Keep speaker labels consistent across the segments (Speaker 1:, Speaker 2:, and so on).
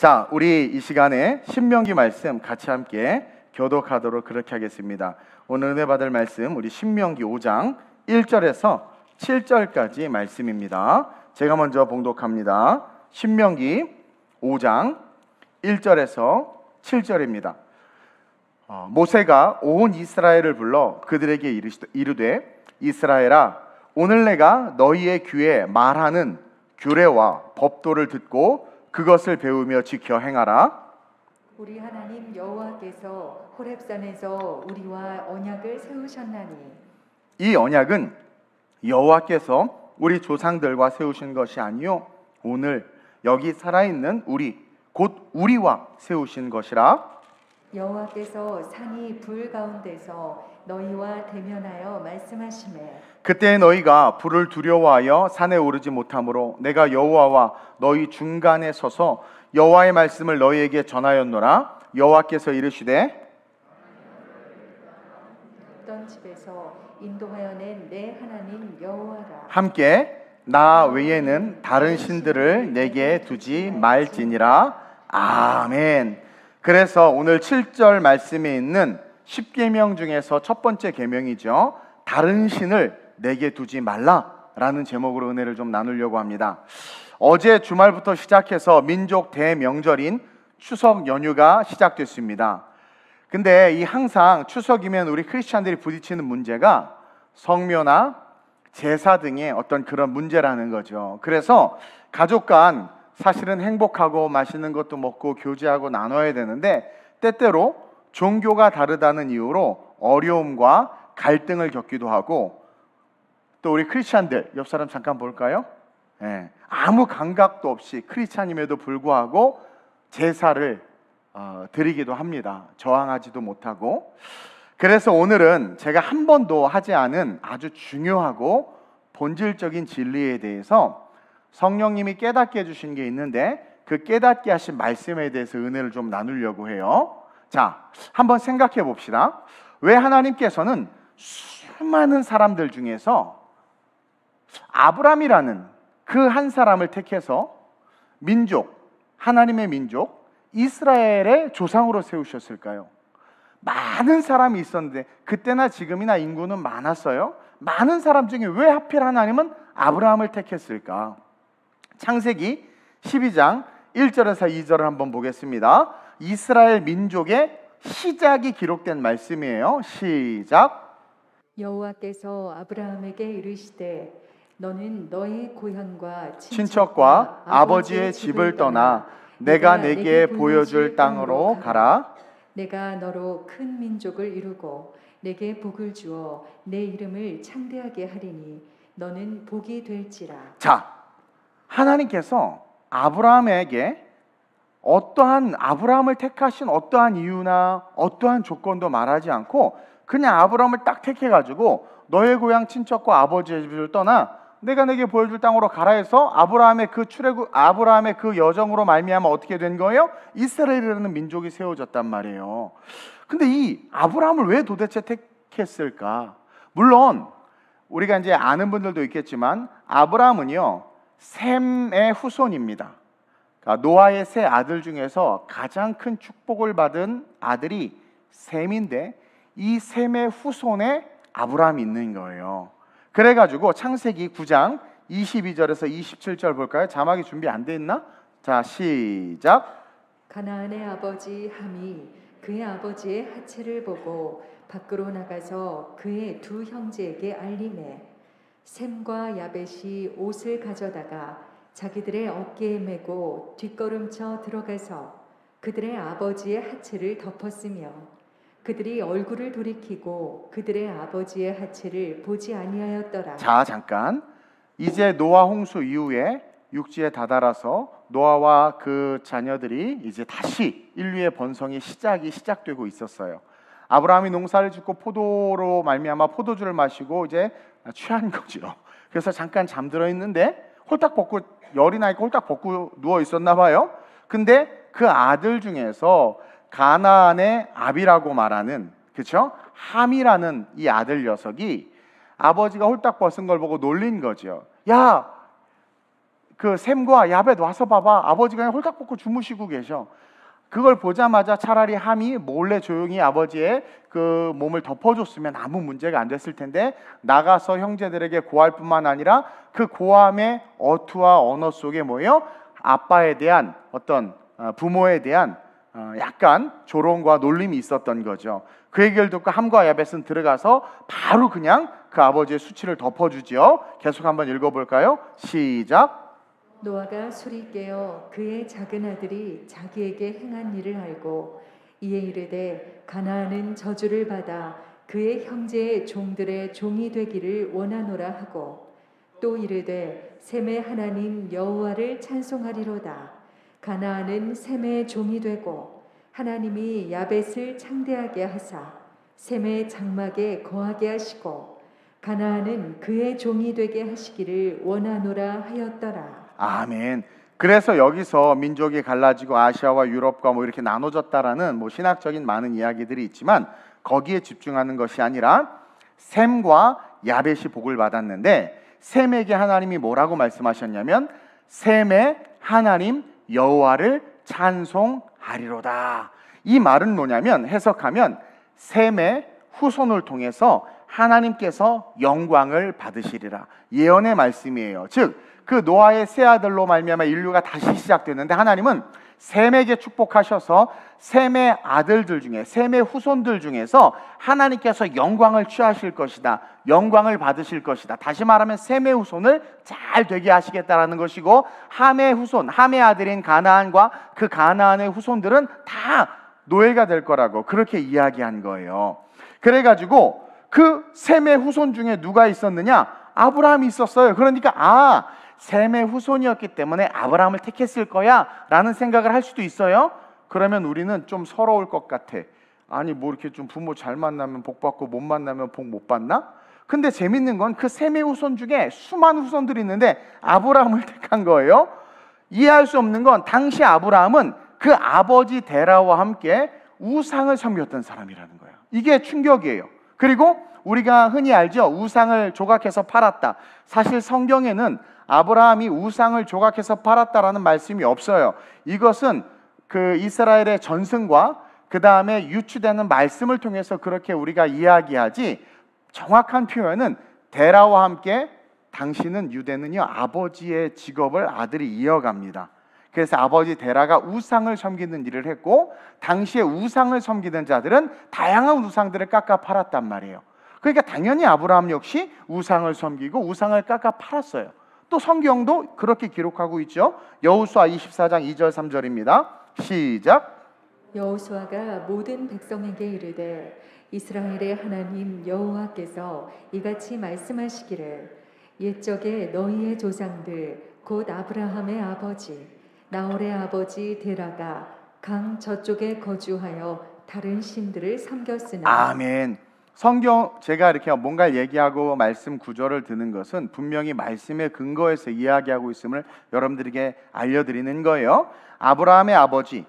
Speaker 1: 자, 우리 이 시간에 신명기 말씀 같이 함께 교독하도록 그렇게 하겠습니다. 오늘 은혜 받을 말씀 우리 신명기 5장 1절에서 7절까지 말씀입니다. 제가 먼저 봉독합니다. 신명기 5장 1절에서 7절입니다. 모세가 온 이스라엘을 불러 그들에게 이르되 이스라엘아, 오늘 내가 너희의 귀에 말하는 규례와 법도를 듣고 그것을 배우며 지켜 행하라.
Speaker 2: 우리 하나님 여호와께서 호렙산에서 우리와 언약을 세우셨나니
Speaker 1: 이 언약은 여호와께서 우리 조상들과 세우신 것이 아니요 오늘 여기 살아있는 우리 곧 우리와 세우신 것이라.
Speaker 2: 여호와께서 산이 불 가운데서 너희와 대면하여 말씀하시매
Speaker 1: 그때 너희가 불을 두려워하여 산에 오르지 못하므로 내가 여호와와 너희 중간에 서서 여호와의 말씀을 너희에게 전하였노라. 여호와께서 이르시되
Speaker 2: 어떤 집에서 인도하여 낸 내 하나님 여호와라.
Speaker 1: 함께 나 외에는 다른 신들을 내게 두지 말지니라. 아멘. 그래서 오늘 7절 말씀에 있는 10계명 중에서 첫 번째 계명이죠. 다른 신을 내게 두지 말라라는 제목으로 은혜를 좀 나누려고 합니다. 어제 주말부터 시작해서 민족 대명절인 추석 연휴가 시작됐습니다. 근데 이 항상 추석이면 우리 크리스찬들이 부딪히는 문제가 성묘나 제사 등의 어떤 그런 문제라는 거죠. 그래서 가족 간 사실은 행복하고 맛있는 것도 먹고 교제하고 나눠야 되는데 때때로 종교가 다르다는 이유로 어려움과 갈등을 겪기도 하고, 또 우리 크리스찬들 옆 사람 잠깐 볼까요? 아무 감각도 없이 크리스찬임에도 불구하고 제사를 드리기도 합니다. 저항하지도 못하고. 그래서 오늘은 제가 한 번도 하지 않은 아주 중요하고 본질적인 진리에 대해서 성령님이 깨닫게 해주신 게 있는데 그 깨닫게 하신 말씀에 대해서 은혜를 좀 나누려고 해요. 자, 한번 생각해 봅시다. 왜 하나님께서는 수많은 사람들 중에서 아브람이라는 그 한 사람을 택해서 민족, 하나님의 민족 이스라엘의 조상으로 세우셨을까요? 많은 사람이 있었는데 그때나 지금이나 인구는 많았어요. 많은 사람 중에 왜 하필 하나님은 아브라함을 택했을까? 창세기 12장 1절에서 2절을 한번 보겠습니다. 이스라엘 민족의 시작이 기록된 말씀이에요. 시작.
Speaker 2: 여호와께서 아브라함에게 이르시되 너는 너희 고향과
Speaker 1: 친척과 아버지의 집을 떠나 내가 내게 보여줄 땅으로 가라.
Speaker 2: 내가 너로 큰 민족을 이루고 내게 복을 주어 내 이름을 창대하게 하리니 너는 복이 될지라.
Speaker 1: 자, 하나님께서 아브라함에게 아브라함을 택하신 어떠한 이유나 어떠한 조건도 말하지 않고 그냥 아브라함을 딱 택해가지고 너의 고향 친척과 아버지의 집을 떠나 내가 내게 보여줄 땅으로 가라 해서 아브라함의 그 여정으로 말미암아 어떻게 된 거예요? 이스라엘이라는 민족이 세워졌단 말이에요. 근데 이 아브라함을 왜 도대체 택했을까? 물론 우리가 이제 아는 분들도 있겠지만 아브라함은요 셈의 후손입니다. 그러니까 노아의 세 아들 중에서 가장 큰 축복을 받은 아들이 셈인데 이 셈의 후손에 아브라함이 있는 거예요. 그래가지고 창세기 9장 22절에서 27절 볼까요? 자막이 준비 안 돼 있나? 자, 시작.
Speaker 2: 가나안의 아버지 함이 그의 아버지의 하체를 보고 밖으로 나가서 그의 두 형제에게 알리매 셈과 야벳이 옷을 가져다가 자기들의 어깨에 메고 뒷걸음쳐 들어가서 그들의 아버지의 하체를 덮었으며 그들이 얼굴을 돌이키고 그들의 아버지의 하체를 보지 아니하였더라.
Speaker 1: 자, 잠깐. 이제 노아 홍수 이후에 육지에 다다라서 노아와 그 자녀들이 이제 다시 인류의 번성이 시작되고 있었어요. 아브라함이 농사를 짓고 포도로 말미암아 포도주를 마시고 이제 취한 거죠. 그래서 잠깐 잠들어 있는데 홀딱 벗고 열이 나니까 홀딱 벗고 누워 있었나 봐요. 근데 그 아들 중에서 가나안의 아비라고 말하는, 그렇죠? 함이라는 이 아들 녀석이 아버지가 홀딱 벗은 걸 보고 놀린 거죠. 야, 그 셈과 야벳 와서 봐봐. 아버지가 그냥 홀딱 벗고 주무시고 계셔. 그걸 보자마자 차라리 함이 몰래 조용히 아버지의 그 몸을 덮어줬으면 아무 문제가 안 됐을 텐데, 나가서 형제들에게 고할 뿐만 아니라 그 고함의 어투와 언어 속에 뭐예요? 아빠에 대한 어떤 부모에 대한 약간 조롱과 놀림이 있었던 거죠. 그 얘기를 듣고 함과 야벳은 들어가서 바로 그냥 그 아버지의 수치를 덮어주죠. 계속 한번 읽어볼까요? 시작.
Speaker 2: 노아가 술이 깨어 그의 작은 아들이 자기에게 행한 일을 알고 이에 이르되 가나안은 저주를 받아 그의 형제의 종들의 종이 되기를 원하노라 하고, 또 이르되 셈의 하나님 여호와를 찬송하리로다. 가나안은 셈의 종이 되고 하나님이 야벳을 창대하게 하사 셈의 장막에 거하게 하시고 가나안은 그의 종이 되게 하시기를 원하노라 하였더라.
Speaker 1: 아멘. 그래서 여기서 민족이 갈라지고 아시아와 유럽과 뭐 이렇게 나눠졌다라는 뭐 신학적인 많은 이야기들이 있지만, 거기에 집중하는 것이 아니라 셈과 야벳이 복을 받았는데, 셈에게 하나님이 뭐라고 말씀하셨냐면 셈의 하나님 여호와를 찬송하리로다. 이 말은 뭐냐면, 해석하면 셈의 후손을 통해서 하나님께서 영광을 받으시리라, 예언의 말씀이에요. 즉 그 노아의 세 아들로 말미암아 인류가 다시 시작됐는데, 하나님은 셈에게 축복하셔서 셈의 아들들 중에, 셈의 후손들 중에서 하나님께서 영광을 취하실 것이다, 영광을 받으실 것이다. 다시 말하면 셈의 후손을 잘 되게 하시겠다라는 것이고, 함의 후손, 함의 아들인 가나안과 그 가나안의 후손들은 다 노예가 될 거라고 그렇게 이야기한 거예요. 그래가지고 그 셈의 후손 중에 누가 있었느냐? 아브라함이 있었어요. 그러니까 셈의 후손이었기 때문에 아브라함을 택했을 거야 라는 생각을 할 수도 있어요. 그러면 우리는 좀 서러울 것 같아. 아니 뭐 이렇게 좀 부모 잘 만나면 복 받고 못 만나면 복 못 받나? 근데 재밌는 건 그 셈의 후손 중에 수많은 후손들이 있는데 아브라함을 택한 거예요. 이해할 수 없는 건 당시 아브라함은 그 아버지 데라와 함께 우상을 섬겼던 사람이라는 거예요. 이게 충격이에요. 그리고 우리가 흔히 알죠, 우상을 조각해서 팔았다. 사실 성경에는 아브라함이 우상을 조각해서 팔았다라는 말씀이 없어요. 이것은 그 이스라엘의 전승과 그 다음에 유추되는 말씀을 통해서 그렇게 우리가 이야기하지, 정확한 표현은 데라와 함께 당시는 유대는요 아버지의 직업을 아들이 이어갑니다. 그래서 아버지 데라가 우상을 섬기는 일을 했고, 당시에 우상을 섬기는 자들은 다양한 우상들을 깎아 팔았단 말이에요. 그러니까 당연히 아브라함 역시 우상을 섬기고 우상을 깎아 팔았어요. 또 성경도 그렇게 기록하고 있죠. 여호수아 24장 2절 3절입니다. 시작.
Speaker 2: 여호수아가 모든 백성에게 이르되 이스라엘의 하나님 여호와께서 이같이 말씀하시기를 옛적에 너희의 조상들 곧 아브라함의 아버지 나홀의 아버지 데라가 강 저쪽에 거주하여 다른 신들을 섬겼으나.
Speaker 1: 아멘. 성경, 제가 이렇게 뭔가 얘기하고 말씀 구절을 드는 것은 분명히 말씀의 근거에서 이야기하고 있음을 여러분들에게 알려드리는 거예요. 아브라함의 아버지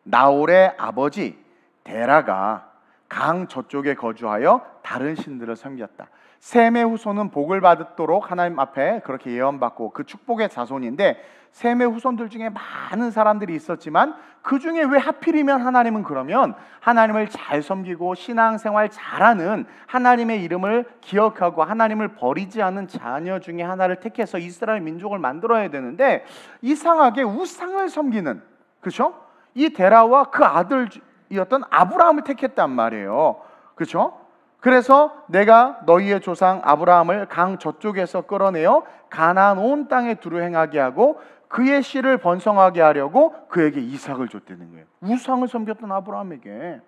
Speaker 1: 나홀의 아버지 데라가 강 저쪽에 거주하여 다른 신들을 섬겼다. 셈의 후손은 복을 받도록 하나님 앞에 그렇게 예언받고 그 축복의 자손인데, 셈의 후손들 중에 많은 사람들이 있었지만 그 중에 왜 하필이면 하나님은 그러면 하나님을 잘 섬기고 신앙생활 잘하는, 하나님의 이름을 기억하고 하나님을 버리지 않은 자녀 중에 하나를 택해서 이스라엘 민족을 만들어야 되는데, 이상하게 우상을 섬기는, 그렇죠? 이 데라와 그 아들이었던 아브라함을 택했단 말이에요. 그렇죠? 그래서 내가 너희의 조상 아브라함을 강 저쪽에서 끌어내어 가나안 온 땅에 두루 행하게 하고 그의 씨를 번성하게 하려고 그에게 이삭을 줬다는 거예요. 우상을 섬겼던 아브라함에게.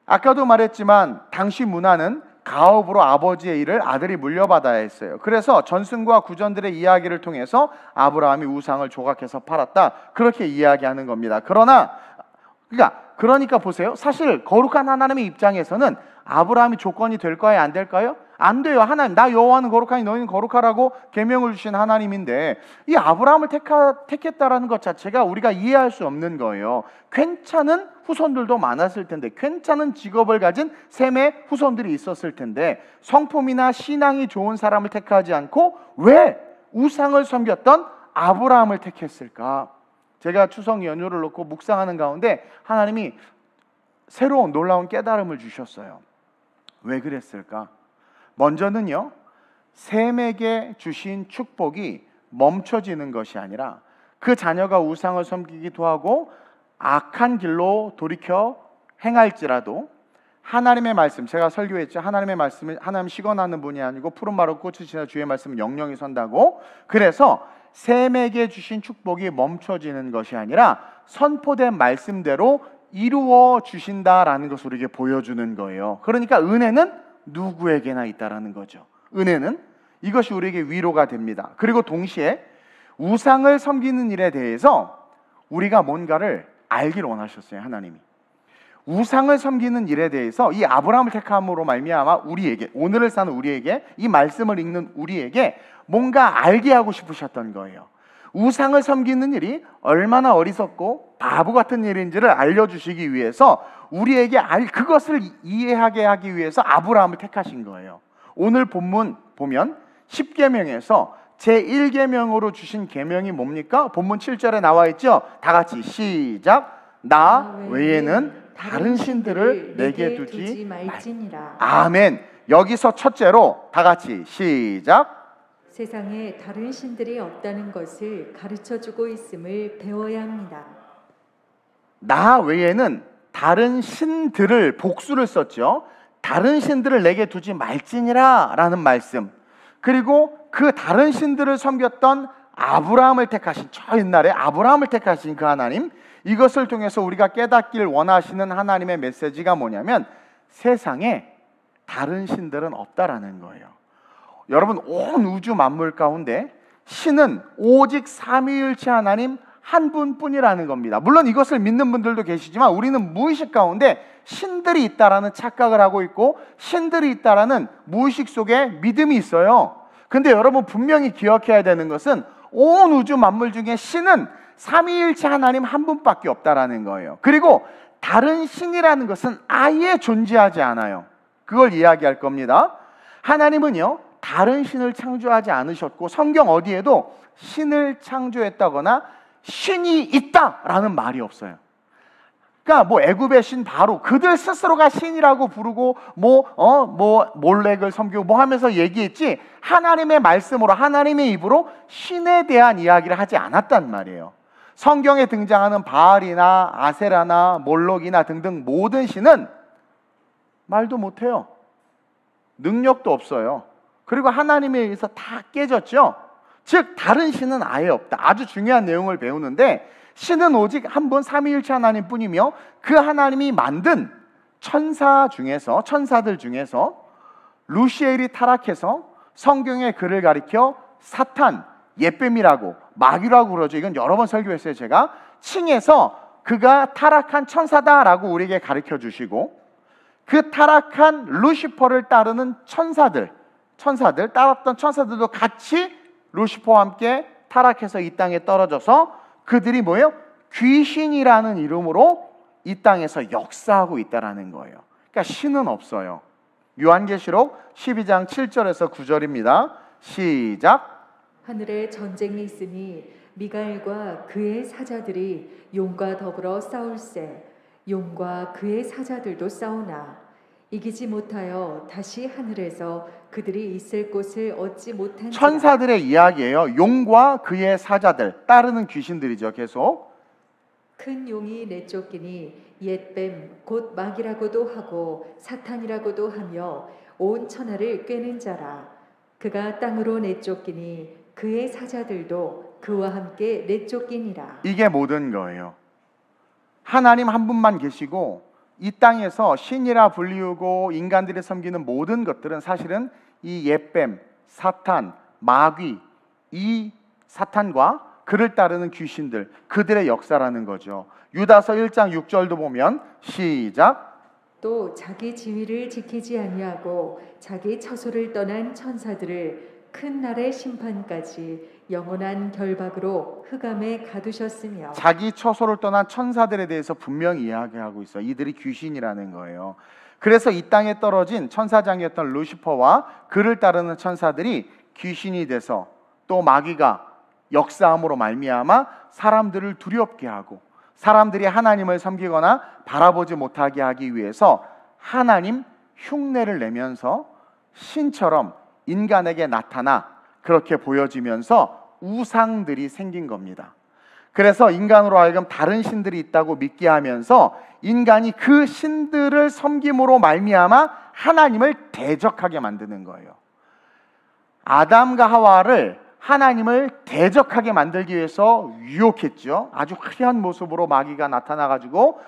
Speaker 1: 아까도 말했지만 당시 문화는 가업으로 아버지의 일을 아들이 물려받아야 했어요. 그래서 전승과 구전들의 이야기를 통해서 아브라함이 우상을 조각해서 팔았다, 그렇게 이야기하는 겁니다. 그러니까 보세요. 사실 거룩한 하나님의 입장에서는 아브라함이 조건이 될까요? 안 될까요? 안 돼요. 하나님, 나 여호와는 거룩하니 너희는 거룩하라고 계명을 주신 하나님인데, 이 아브라함을 택했다라는 것 자체가 우리가 이해할 수 없는 거예요. 괜찮은 후손들도 많았을 텐데, 괜찮은 직업을 가진 셈의 후손들이 있었을 텐데, 성품이나 신앙이 좋은 사람을 택하지 않고 왜 우상을 섬겼던 아브라함을 택했을까? 제가 추석 연휴를 놓고 묵상하는 가운데 하나님이 새로운 놀라운 깨달음을 주셨어요. 왜 그랬을까? 먼저는요, 셈에게 주신 축복이 멈춰지는 것이 아니라 그 자녀가 우상을 섬기기도 하고 악한 길로 돌이켜 행할지라도 하나님의 말씀, 제가 설교했죠. 하나님의 말씀을 하나님 시건하는 분이 아니고 푸른 마루 꽃이 지나 주의 말씀은 영영이 선다고. 그래서 셈에게 주신 축복이 멈춰지는 것이 아니라 선포된 말씀대로 이루어 주신다라는 것을 우리에게 보여주는 거예요. 그러니까 은혜는 누구에게나 있다라는 거죠. 은혜는 이것이 우리에게 위로가 됩니다. 그리고 동시에 우상을 섬기는 일에 대해서 우리가 뭔가를 알길 원하셨어요. 하나님이 우상을 섬기는 일에 대해서 이 아브라함을 택함으로 말미암아 우리에게, 오늘을 사는 우리에게, 이 말씀을 읽는 우리에게 뭔가 알게 하고 싶으셨던 거예요. 우상을 섬기는 일이 얼마나 어리석고 바보 같은 일인지를 알려주시기 위해서 우리에게 그것을 이해하게 하기 위해서 아브라함을 택하신 거예요. 오늘 본문 보면 10계명에서 제1계명으로 주신 계명이 뭡니까? 본문 7절에 나와 있죠? 다 같이 시작. 나 외에는 다른 신들을 내게 두지 말지니라. 아멘. 여기서 첫째로 다 같이 시작.
Speaker 2: 세상에 다른 신들이 없다는 것을 가르쳐주고 있음을 배워야 합니다.
Speaker 1: 나 외에는 다른 신들을, 복수를 썼죠. 다른 신들을 내게 두지 말지니라 라는 말씀. 그리고 그 다른 신들을 섬겼던 아브라함을 택하신, 저 옛날에 아브라함을 택하신 그 하나님, 이것을 통해서 우리가 깨닫길 원하시는 하나님의 메시지가 뭐냐면 세상에 다른 신들은 없다라는 거예요. 여러분, 온 우주 만물 가운데 신은 오직 삼위일체 하나님 한 분뿐이라는 겁니다. 물론 이것을 믿는 분들도 계시지만 우리는 무의식 가운데 신들이 있다라는 착각을 하고 있고 신들이 있다라는 무의식 속에 믿음이 있어요. 근데 여러분 분명히 기억해야 되는 것은 온 우주 만물 중에 신은 삼위일체 하나님 한 분밖에 없다라는 거예요. 그리고 다른 신이라는 것은 아예 존재하지 않아요. 그걸 이야기할 겁니다. 하나님은요, 다른 신을 창조하지 않으셨고 성경 어디에도 신을 창조했다거나 신이 있다라는 말이 없어요. 그러니까 뭐 애굽의 신 바로 그들 스스로가 신이라고 부르고 몰렉을 섬기고 뭐 하면서 얘기했지, 하나님의 말씀으로 하나님의 입으로 신에 대한 이야기를 하지 않았단 말이에요. 성경에 등장하는 바알이나 아세라나 몰록이나 등등 모든 신은 말도 못해요. 능력도 없어요. 그리고 하나님에 의해서 다 깨졌죠. 즉 다른 신은 아예 없다. 아주 중요한 내용을 배우는데 신은 오직 한 분 삼위일체 하나님 뿐이며 그 하나님이 만든 천사들 중에서 루시엘이 타락해서 성경의 글을 가리켜 사탄, 옅뱀이라고 마귀라고 그러죠. 이건 여러 번 설교했어요. 제가 칭해서 그가 타락한 천사다라고 우리에게 가르쳐 주시고, 그 타락한 루시퍼를 따르는 천사들 따랐던 천사들도 같이 루시퍼와 함께 타락해서 이 땅에 떨어져서 그들이 뭐예요? 귀신이라는 이름으로 이 땅에서 역사하고 있다라는 거예요. 그러니까 신은 없어요. 요한계시록 12장 7절에서 9절입니다. 시작.
Speaker 2: 하늘에 전쟁이 있으니 미가엘과 그의 사자들이 용과 더불어 싸울세. 용과 그의 사자들도 싸우나 이기지 못하여 다시 하늘에서 그들이 있을 곳을 얻지 못한
Speaker 1: 천사들의 이야기예요. 용과 그의 사자들, 따르는 귀신들이죠. 계속
Speaker 2: 큰 용이 내쫓기니 옅뱀 곧 마귀라고도 하고 사탄이라고도 하며 온 천하를 꿰는 자라. 그가 땅으로 내쫓기니 그의 사자들도 그와 함께 내쫓기니라.
Speaker 1: 이게 모든 거예요. 하나님 한 분만 계시고 이 땅에서 신이라 불리우고 인간들이 섬기는 모든 것들은 사실은 이 옅뱀, 사탄, 마귀, 이 사탄과 그를 따르는 귀신들, 그들의 역사라는 거죠. 유다서 1장 6절도 보면 시작.
Speaker 2: 또 자기 지위를 지키지 아니하고 자기 처소를 떠난 천사들을 큰 날의 심판까지 영원한 결박으로 흑암에 가두셨으며.
Speaker 1: 자기 처소를 떠난 천사들에 대해서 분명히 이야기하고 있어요. 이들이 귀신이라는 거예요. 그래서 이 땅에 떨어진 천사장이었던 루시퍼와 그를 따르는 천사들이 귀신이 돼서 또 마귀가 역사함으로 말미암아 사람들을 두렵게 하고 사람들이 하나님을 섬기거나 바라보지 못하게 하기 위해서 하나님 흉내를 내면서 신처럼 인간에게 나타나 그렇게 보여지면서 우상들이 생긴 겁니다. 그래서 인간으로 하여금 다른 신들이 있다고 믿게 하면서 인간이 그 신들을 섬김으로 말미암아 하나님을 대적하게 만드는 거예요. 아담과 하와를 하나님을 대적하게 만들기 위해서 유혹했죠. 아주 화려한 모습으로 마귀가 나타나가지고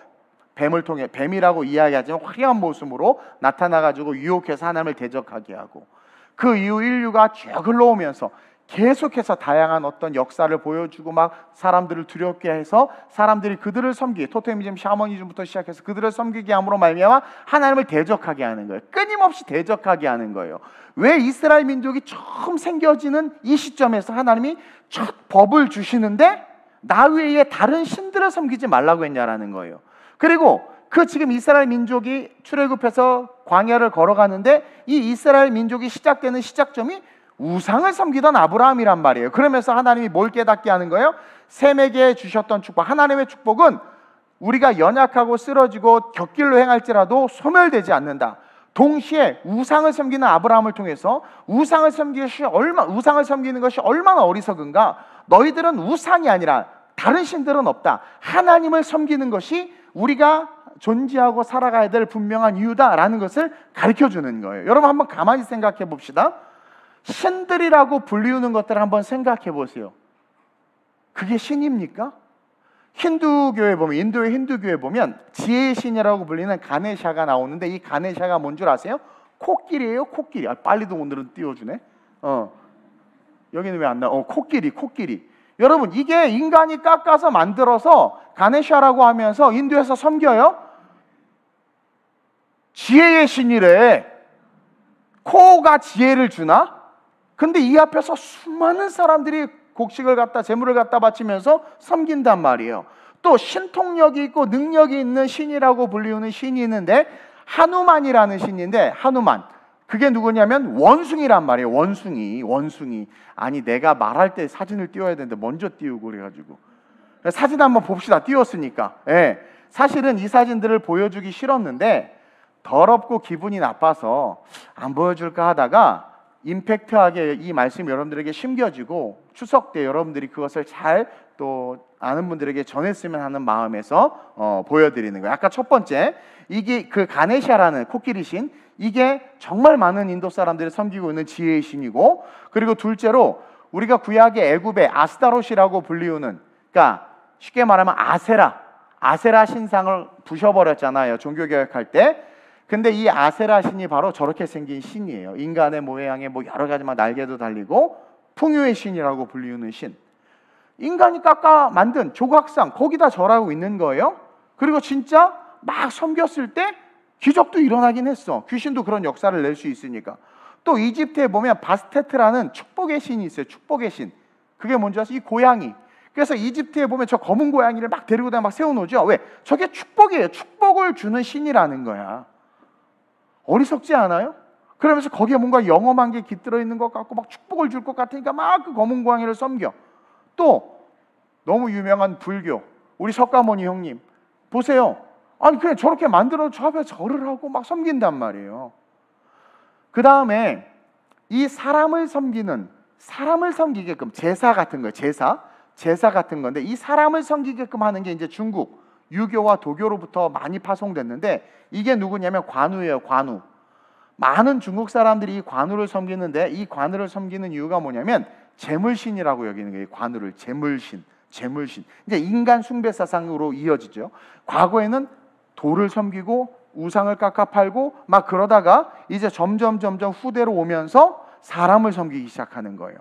Speaker 1: 뱀을 통해, 뱀이라고 이야기하지만 화려한 모습으로 나타나가지고 유혹해서 하나님을 대적하게 하고, 그 이후 인류가 쭉 흘러오면서 계속해서 다양한 어떤 역사를 보여주고 막 사람들을 두렵게 해서 사람들이 그들을 섬기게, 토테미즘, 샤머니즘부터 시작해서 그들을 섬기게 함으로 말미암아 하나님을 대적하게 하는 거예요. 끊임없이 대적하게 하는 거예요. 왜 이스라엘 민족이 처음 생겨지는 이 시점에서 하나님이 첫 법을 주시는데 나 외에 다른 신들을 섬기지 말라고 했냐라는 거예요. 그리고 그 지금 이스라엘 민족이 출애굽해서 광야를 걸어가는데 이 이스라엘 민족이 시작되는 시작점이 우상을 섬기던 아브라함이란 말이에요. 그러면서 하나님이 뭘 깨닫게 하는 거예요? 셈에게 주셨던 축복, 하나님의 축복은 우리가 연약하고 쓰러지고 곁길로 행할지라도 소멸되지 않는다. 동시에 우상을 섬기는 아브라함을 통해서 우상을 섬기는 것이 얼마나 어리석은가. 너희들은 우상이 아니라 다른 신들은 없다. 하나님을 섬기는 것이 우리가 존재하고 살아가야 될 분명한 이유다라는 것을 가르쳐주는 거예요. 여러분 한번 가만히 생각해 봅시다. 신들이라고 불리우는 것들을 한번 생각해 보세요. 그게 신입니까? 힌두교에 보면, 인도의 힌두교에 보면 지혜의 신이라고 불리는 가네샤가 나오는데 이 가네샤가 뭔 줄 아세요? 코끼리예요. 코끼리. 빨리도 오늘은 띄워주네. 여기는 왜 안 나와? 코끼리. 여러분 이게 인간이 깎아서 만들어서 가네샤라고 하면서 인도에서 섬겨요. 지혜의 신이래. 코가 지혜를 주나? 근데 이 앞에서 수많은 사람들이 곡식을 갖다, 재물을 갖다 바치면서 섬긴단 말이에요. 또 신통력이 있고 능력이 있는 신이라고 불리우는 신이 있는데 하누만이라는 신인데, 하누만 그게 누구냐면 원숭이란 말이에요. 원숭이. 아니 내가 말할 때 사진을 띄워야 되는데 먼저 띄우고 그래가지고 사진 한번 봅시다. 띄웠으니까. 사실은 이 사진들을 보여주기 싫었는데 더럽고 기분이 나빠서 안 보여줄까 하다가 임팩트하게 이 말씀이 여러분들에게 심겨지고 추석 때 여러분들이 그것을 잘 또 아는 분들에게 전했으면 하는 마음에서 보여드리는 거예요. 아까 첫 번째, 이게 그 가네샤라는 코끼리 신, 이게 정말 많은 인도 사람들이 섬기고 있는 지혜의 신이고, 그리고 둘째로 우리가 구약의 애굽의 아스타롯이라고 불리우는, 그러니까 쉽게 말하면 아세라 신상을 부셔버렸잖아요, 종교개혁할 때. 근데 이 아세라 신이 바로 저렇게 생긴 신이에요. 인간의 모양에 뭐 여러 가지 막 날개도 달리고 풍요의 신이라고 불리우는 신. 인간이 깎아 만든 조각상 거기다 절하고 있는 거예요. 그리고 진짜 막 섬겼을 때 기적도 일어나긴 했어. 귀신도 그런 역사를 낼 수 있으니까. 또 이집트에 보면 바스테트라는 축복의 신이 있어요. 축복의 신. 그게 뭔지 아세요? 이 고양이. 그래서 이집트에 보면 저 검은 고양이를 막 데리고 다니고 막 세워놓죠. 왜? 저게 축복이에요. 축복을 주는 신이라는 거야. 어리석지 않아요? 그러면서 거기에 뭔가 영험한 게 깃들어 있는 것 같고 막 축복을 줄 것 같으니까 막 그 검은 고양이를 섬겨. 또 너무 유명한 불교, 우리 석가모니 형님 보세요. 아니 그냥 저렇게 만들어 저 앞에 절을 하고 막 섬긴단 말이에요. 그 다음에 이 사람을 섬기게끔 제사 같은 거예요. 제사 같은 건데 이 사람을 섬기게끔 하는 게 이제 중국 유교와 도교로부터 많이 파송됐는데, 이게 누구냐면 관우예요. 관우. 많은 중국 사람들이 이 관우를 섬기는데, 이 관우를 섬기는 이유가 뭐냐면 재물신이라고 여기는 거예요. 관우를 재물신. 이제 인간 숭배 사상으로 이어지죠. 과거에는 돌을 섬기고 우상을 깎아 팔고 막 그러다가 이제 점점 후대로 오면서 사람을 섬기기 시작하는 거예요.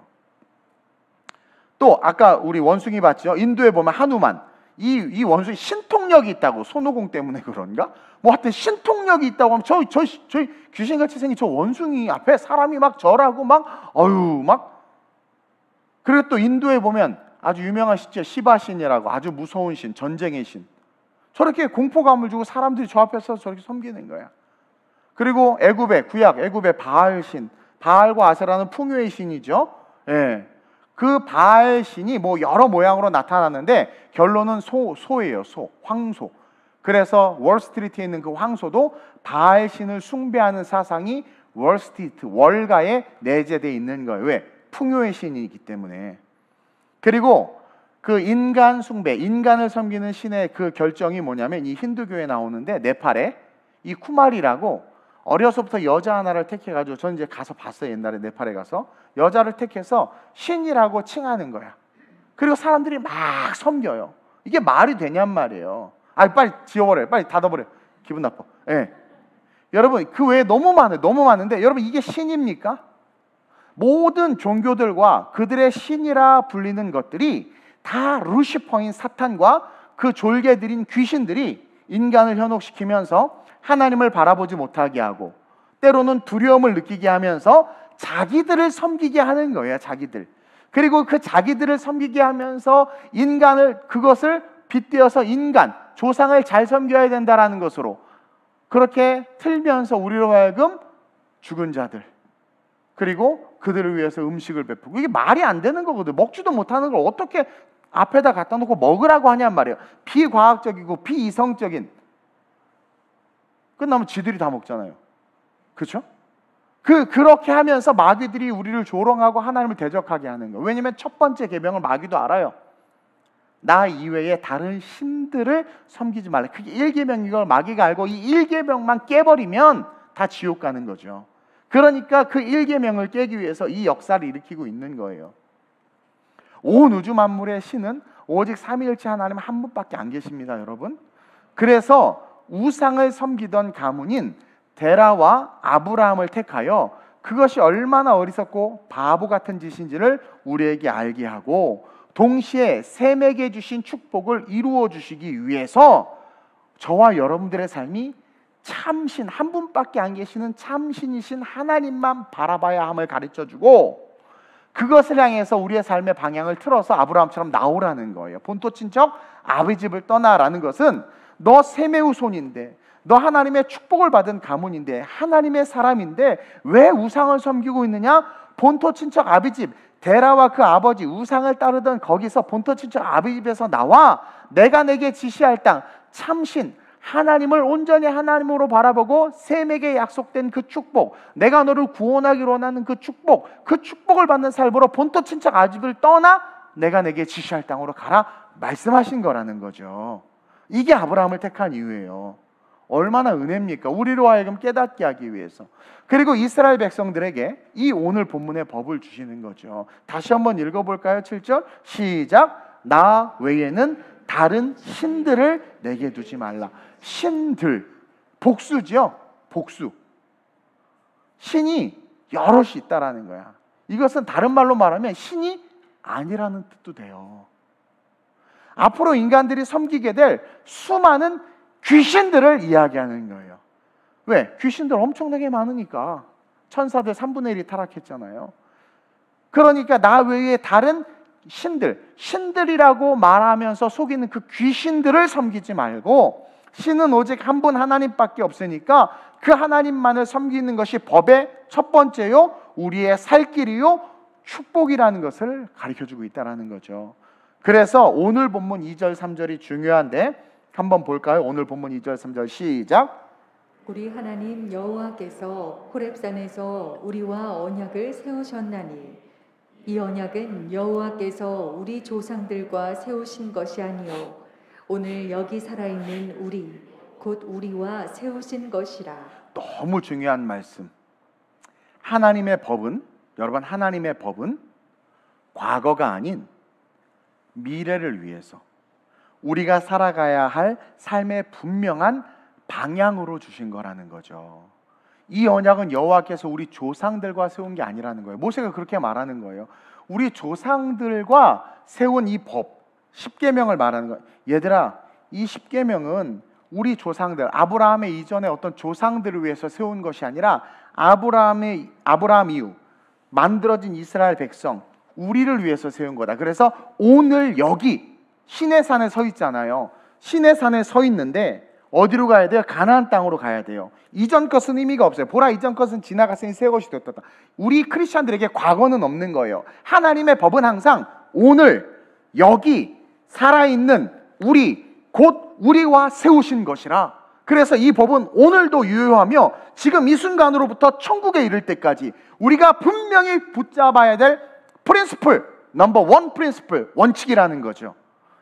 Speaker 1: 또 아까 우리 원숭이 봤죠? 인도에 보면 하누만. 이 원숭이 신통력이 있다고. 손오공 때문에 그런가? 뭐 하여튼 신통력이 있다고 하면 저 귀신같이 생긴 저 원숭이 앞에 사람이 막 절하고 막 그리고 또 인도에 보면 아주 유명한 신이죠. 시바신이라고, 아주 무서운 신, 전쟁의 신. 저렇게 공포감을 주고 사람들이 저 앞에서 저렇게 섬기는 거야. 그리고 애굽의 바알신, 바알과 아세라는 풍요의 신이죠. 그 바알 신이 뭐 여러 모양으로 나타났는데 결론은 소예요. 황소. 그래서 월스트리트에 있는 그 황소도 바알 신을 숭배하는 사상이 월스트리트, 월가에 내재되어 있는 거예요. 왜? 풍요의 신이기 때문에. 그리고 그 인간 숭배, 인간을 섬기는 신의 그 결정이 뭐냐면 이 힌두교에 나오는데 네팔에 이 쿠마리라고 어려서부터 여자 하나를 택해가지고 저는 이제 가서 봤어요. 옛날에 네팔에 가서 여자를 택해서 신이라고 칭하는 거야. 그리고 사람들이 막 섬겨요. 이게 말이 되냔 말이에요. 빨리 지워버려요. 빨리 닫아버려요. 기분 나빠. 예. 여러분 그 외에 너무 많아요. 너무 많은데 여러분 이게 신입니까? 모든 종교들과 그들의 신이라 불리는 것들이 다 루시퍼인 사탄과 그 졸개들인 귀신들이 인간을 현혹시키면서 하나님을 바라보지 못하게 하고 때로는 두려움을 느끼게 하면서 자기들을 섬기게 하는 거예요. 자기들. 그리고 그 자기들을 섬기게 하면서 인간을 그것을 빗대어서 인간, 조상을 잘 섬겨야 된다라는 것으로 그렇게 틀면서 우리로 하여금 죽은 자들 그리고 그들을 위해서 음식을 베푸고 이게 말이 안 되는 거거든요. 먹지도 못하는 걸 어떻게 앞에다 갖다 놓고 먹으라고 하냔 말이에요. 비과학적이고 비이성적인. 끝나면 지들이 다 먹잖아요. 그렇죠? 그렇게 하면서 마귀들이 우리를 조롱하고 하나님을 대적하게 하는 거예요. 왜냐하면 첫 번째 계명을 마귀도 알아요. 나 이외에 다른 신들을 섬기지 말라. 그게 1계명인 걸 마귀가 알고 이 1계명만 깨버리면 다 지옥 가는 거죠. 그러니까 그 1계명을 깨기 위해서 이 역사를 일으키고 있는 거예요. 온 우주 만물의 신은 오직 삼위일체 하나님 한 분밖에 안 계십니다, 여러분. 그래서 우상을 섬기던 가문인 데라와 아브라함을 택하여 그것이 얼마나 어리석고 바보 같은 짓인지를 우리에게 알게 하고 동시에 셈에게 주신 축복을 이루어 주시기 위해서 저와 여러분들의 삶이 참신, 한 분밖에 안 계시는 참신이신 하나님만 바라봐야 함을 가르쳐주고 그것을 향해서 우리의 삶의 방향을 틀어서 아브라함처럼 나오라는 거예요. 본토 친척 아비 집을 떠나라는 것은 너 셈의 후손인데 너 하나님의 축복을 받은 가문인데 하나님의 사람인데 왜 우상을 섬기고 있느냐? 본토 친척 아비 집 데라와 그 아버지 우상을 따르던 거기서 본토 친척 아비 집에서 나와 내가 내게 지시할 땅 참신 하나님을 온전히 하나님으로 바라보고 셈에게 약속된 그 축복, 내가 너를 구원하기로 하는 그 축복을 받는 삶으로 본토 친척 아집을 떠나 내가 내게 지시할 땅으로 가라 말씀하신 거라는 거죠. 이게 아브라함을 택한 이유예요. 얼마나 은혜입니까? 우리로 하여금 깨닫게 하기 위해서. 그리고 이스라엘 백성들에게 이 오늘 본문의 법을 주시는 거죠. 다시 한번 읽어볼까요? 7절 시작. 나 외에는 다른 신들을 내게 두지 말라. 신들, 복수죠. 복수. 신이 여럿이 있다라는 거야. 이것은 다른 말로 말하면 신이 아니라는 뜻도 돼요. 앞으로 인간들이 섬기게 될 수많은 귀신들을 이야기하는 거예요. 왜? 귀신들 엄청나게 많으니까. 천사들 3분의 1이 타락했잖아요. 그러니까 나 외에 다른 신들이라고 말하면서 속이는 그 귀신들을 섬기지 말고 신은 오직 한 분 하나님밖에 없으니까 그 하나님만을 섬기는 것이 법의 첫 번째요 우리의 살 길이요 축복이라는 것을 가르쳐주고 있다는 거죠. 그래서 오늘 본문 2절 3절이 중요한데 한번 볼까요? 오늘 본문 2절 3절 시작.
Speaker 2: 우리 하나님 여호와께서 호렙산에서 우리와 언약을 세우셨나니 이 언약은 여호와께서 우리 조상들과 세우신 것이 아니요 오늘 여기 살아있는 우리 곧 우리와 세우신 것이라.
Speaker 1: 너무 중요한 말씀. 하나님의 법은 여러분 하나님의 법은 과거가 아닌 미래를 위해서 우리가 살아가야 할 삶의 분명한 방향으로 주신 거라는 거죠. 이 언약은 여호와께서 우리 조상들과 세운 게 아니라는 거예요. 모세가 그렇게 말하는 거예요. 우리 조상들과 세운 이 법, 10계명을 말하는 거예요. 얘들아, 이 10계명은 우리 조상들, 아브라함의 이전에 어떤 조상들을 위해서 세운 것이 아니라 아브라함 이후 만들어진 이스라엘 백성, 우리를 위해서 세운 거다. 그래서 오늘 여기 시내산에 서 있잖아요. 시내산에 서 있는데 어디로 가야 돼요? 가나안 땅으로 가야 돼요. 이전 것은 의미가 없어요. 보라, 이전 것은 지나갔으니 새 것이 되었다. 우리 크리스천들에게 과거는 없는 거예요. 하나님의 법은 항상 오늘 여기 살아있는 우리, 곧 우리와 세우신 것이라. 그래서 이 법은 오늘도 유효하며 지금 이 순간으로부터 천국에 이를 때까지 우리가 분명히 붙잡아야 될 프린시플, 넘버 원 프린시플, 원칙이라는 거죠.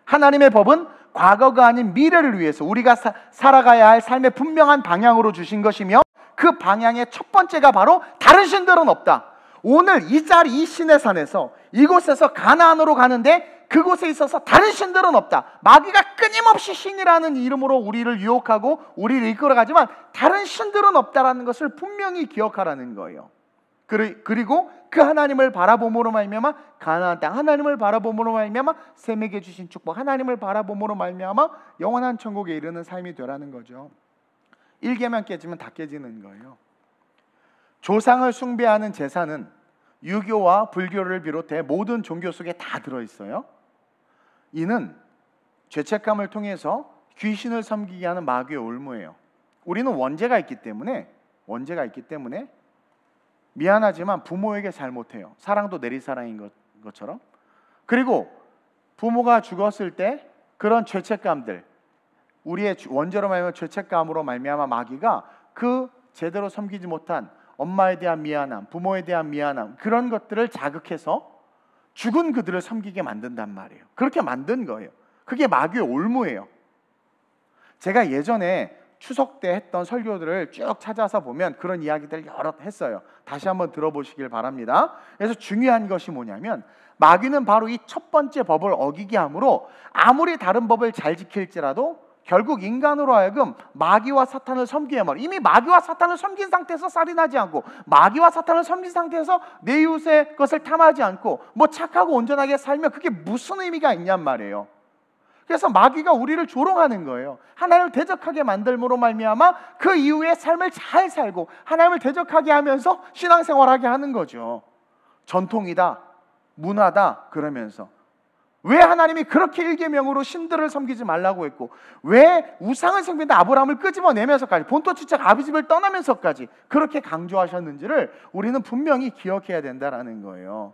Speaker 1: 하나님의 법은 과거가 아닌 미래를 위해서 우리가 살아가야 할 삶의 분명한 방향으로 주신 것이며, 그 방향의 첫 번째가 바로 다른 신들은 없다. 오늘 이 자리, 이 시내산에서 이곳에서 가나안으로 가는데 그곳에 있어서 다른 신들은 없다. 마귀가 끊임없이 신이라는 이름으로 우리를 유혹하고 우리를 이끌어가지만 다른 신들은 없다라는 것을 분명히 기억하라는 거예요. 그리고 그 하나님을 바라봄으로 말미암아 가나안 땅, 하나님을 바라봄으로 말미암아 셈에게 주신 축복, 하나님을 바라봄으로 말미암아 영원한 천국에 이르는 삶이 되라는 거죠. 1계명 깨지면 다 깨지는 거예요. 조상을 숭배하는 제사는 유교와 불교를 비롯해 모든 종교 속에 다 들어있어요. 이는 죄책감을 통해서 귀신을 섬기게 하는 마귀의 올무예요. 우리는 원죄가 있기 때문에 미안하지만 부모에게 잘못해요. 사랑도 내리사랑인 것처럼. 그리고 부모가 죽었을 때 그런 죄책감들, 우리의 원죄로 말미암아 죄책감으로 말미암아 마귀가 그 제대로 섬기지 못한 엄마에 대한 미안함, 부모에 대한 미안함, 그런 것들을 자극해서 죽은 그들을 섬기게 만든단 말이에요. 그렇게 만든 거예요. 그게 마귀의 올무예요. 제가 예전에 추석 때 했던 설교들을 쭉 찾아서 보면 그런 이야기들을 여러 했어요. 다시 한번 들어보시길 바랍니다. 그래서 중요한 것이 뭐냐면, 마귀는 바로 이 첫 번째 법을 어기게 함으로 아무리 다른 법을 잘 지킬지라도 결국 인간으로 하여금 마귀와 사탄을 섬기게 말이에요. 이미 마귀와 사탄을 섬긴 상태에서 살인하지 않고, 마귀와 사탄을 섬긴 상태에서 내 이웃의 것을 탐하지 않고 뭐 착하고 온전하게 살면 그게 무슨 의미가 있냔 말이에요. 그래서 마귀가 우리를 조롱하는 거예요. 하나님을 대적하게 만들므로 말미암아 그 이후의 삶을 잘 살고 하나님을 대적하게 하면서 신앙생활하게 하는 거죠. 전통이다, 문화다 그러면서. 왜 하나님이 그렇게 1계명으로 신들을 섬기지 말라고 했고, 왜 우상을 섬긴다 아브라함을 끄집어내면서까지, 본토지책 아비집을 떠나면서까지 그렇게 강조하셨는지를 우리는 분명히 기억해야 된다라는 거예요.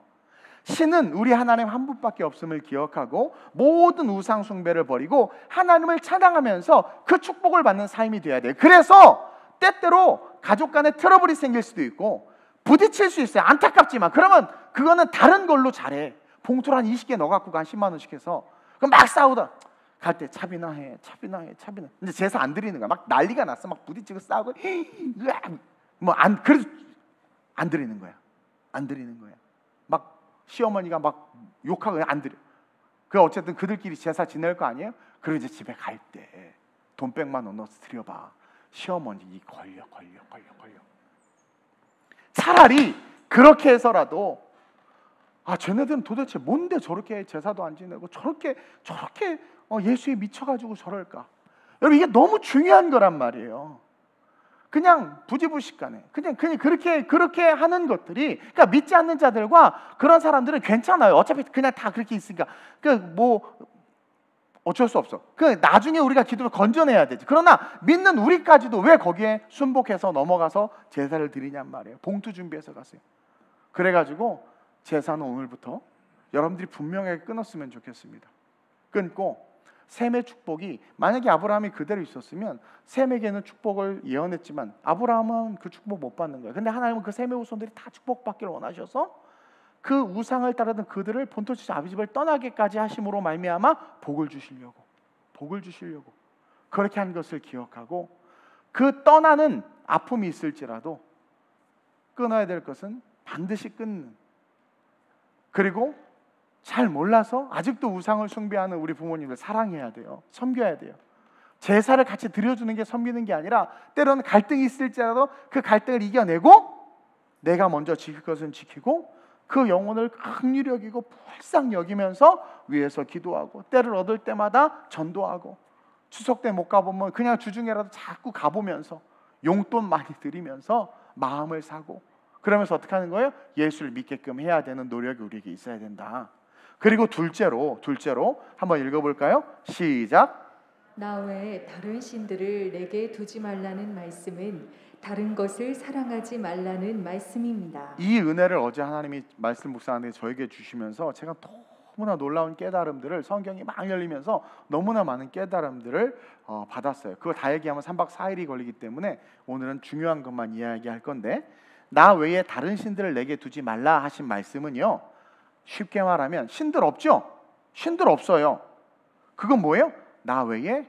Speaker 1: 신은 우리 하나님 한 분밖에 없음을 기억하고 모든 우상 숭배를 버리고 하나님을 찬양하면서 그 축복을 받는 삶이 되어야 돼요. 그래서 때때로 가족 간에 트러블이 생길 수도 있고 부딪힐 수 있어요. 안타깝지만. 그러면 그거는 다른 걸로 잘해. 봉투를 한 20개 넣어갖고 한 10만 원씩 해서 그럼 막 싸우다 갈 때 차비나 해. 근데 제사 안 드리는 거야. 막 난리가 났어. 막 부딪히고 싸우고 그래도 안 드리는 거야. 막 시어머니가 막 욕하고 안 드려. 그 어쨌든 그들끼리 제사 지낼 거 아니에요? 그리고 이제 집에 갈 때 돈 100만 원 넣어서 드려봐. 시어머니 걸려. 차라리 그렇게 해서라도 쟤네들은 도대체 뭔데 저렇게 제사도 안 지내고 저렇게 예수에 미쳐가지고 저럴까? 여러분, 이게 너무 중요한 거란 말이에요. 그냥 부지불식간에 그냥 그렇게 하는 것들이, 그러니까 믿지 않는 자들과 그런 사람들은 괜찮아요. 어차피 그냥 다 그렇게 있으니까 뭐 어쩔 수 없어. 나중에 우리가 기도를 건져내야 되지. 그러나 믿는 우리까지도 왜 거기에 순복해서 넘어가서 제사를 드리냔 말이에요. 봉투 준비해서 가세요. 그래가지고 제사는 오늘부터 여러분들이 분명하게 끊었으면 좋겠습니다. 끊고 셈의 축복이, 만약에 아브라함이 그대로 있었으면 셈에게는 축복을 예언했지만 아브라함은 그 축복 못 받는 거예요. 근데 하나님은 그 셈의 후손들이 다 축복받기를 원하셔서 그 우상을 따르던 그들을 본토지체 아비집을 떠나게까지 하심으로 말미암아 복을 주시려고 그렇게 한 것을 기억하고, 그 떠나는 아픔이 있을지라도 끊어야 될 것은 반드시 끊는, 그리고 잘 몰라서 아직도 우상을 숭배하는 우리 부모님들 사랑해야 돼요. 섬겨야 돼요. 제사를 같이 드려주는 게 섬기는 게 아니라, 때로는 갈등이 있을지라도 그 갈등을 이겨내고 내가 먼저 지킬 것은 지키고 그 영혼을 긍휼히 여기고 불쌍히 여기면서 위에서 기도하고, 때를 얻을 때마다 전도하고, 추석 때 못 가보면 그냥 주중에라도 자꾸 가보면서 용돈 많이 드리면서 마음을 사고, 그러면서 어떻게 하는 거예요? 예수를 믿게끔 해야 되는 노력이 우리에게 있어야 된다. 그리고 둘째로 한번 읽어볼까요? 시작.
Speaker 2: 나 외에 다른 신들을 내게 두지 말라는 말씀은 다른 것을 사랑하지 말라는 말씀입니다.
Speaker 1: 이 은혜를 어제 하나님이 말씀 묵상하는데 저에게 주시면서 제가 너무나 놀라운 깨달음들을, 성경이 막 열리면서 너무나 많은 깨달음들을 받았어요. 그거 다 얘기하면 3박 4일이 걸리기 때문에 오늘은 중요한 것만 이야기할 건데, 나 외에 다른 신들을 내게 두지 말라 하신 말씀은요, 쉽게 말하면 신들 없죠? 신들 없어요. 그건 뭐예요? 나 외에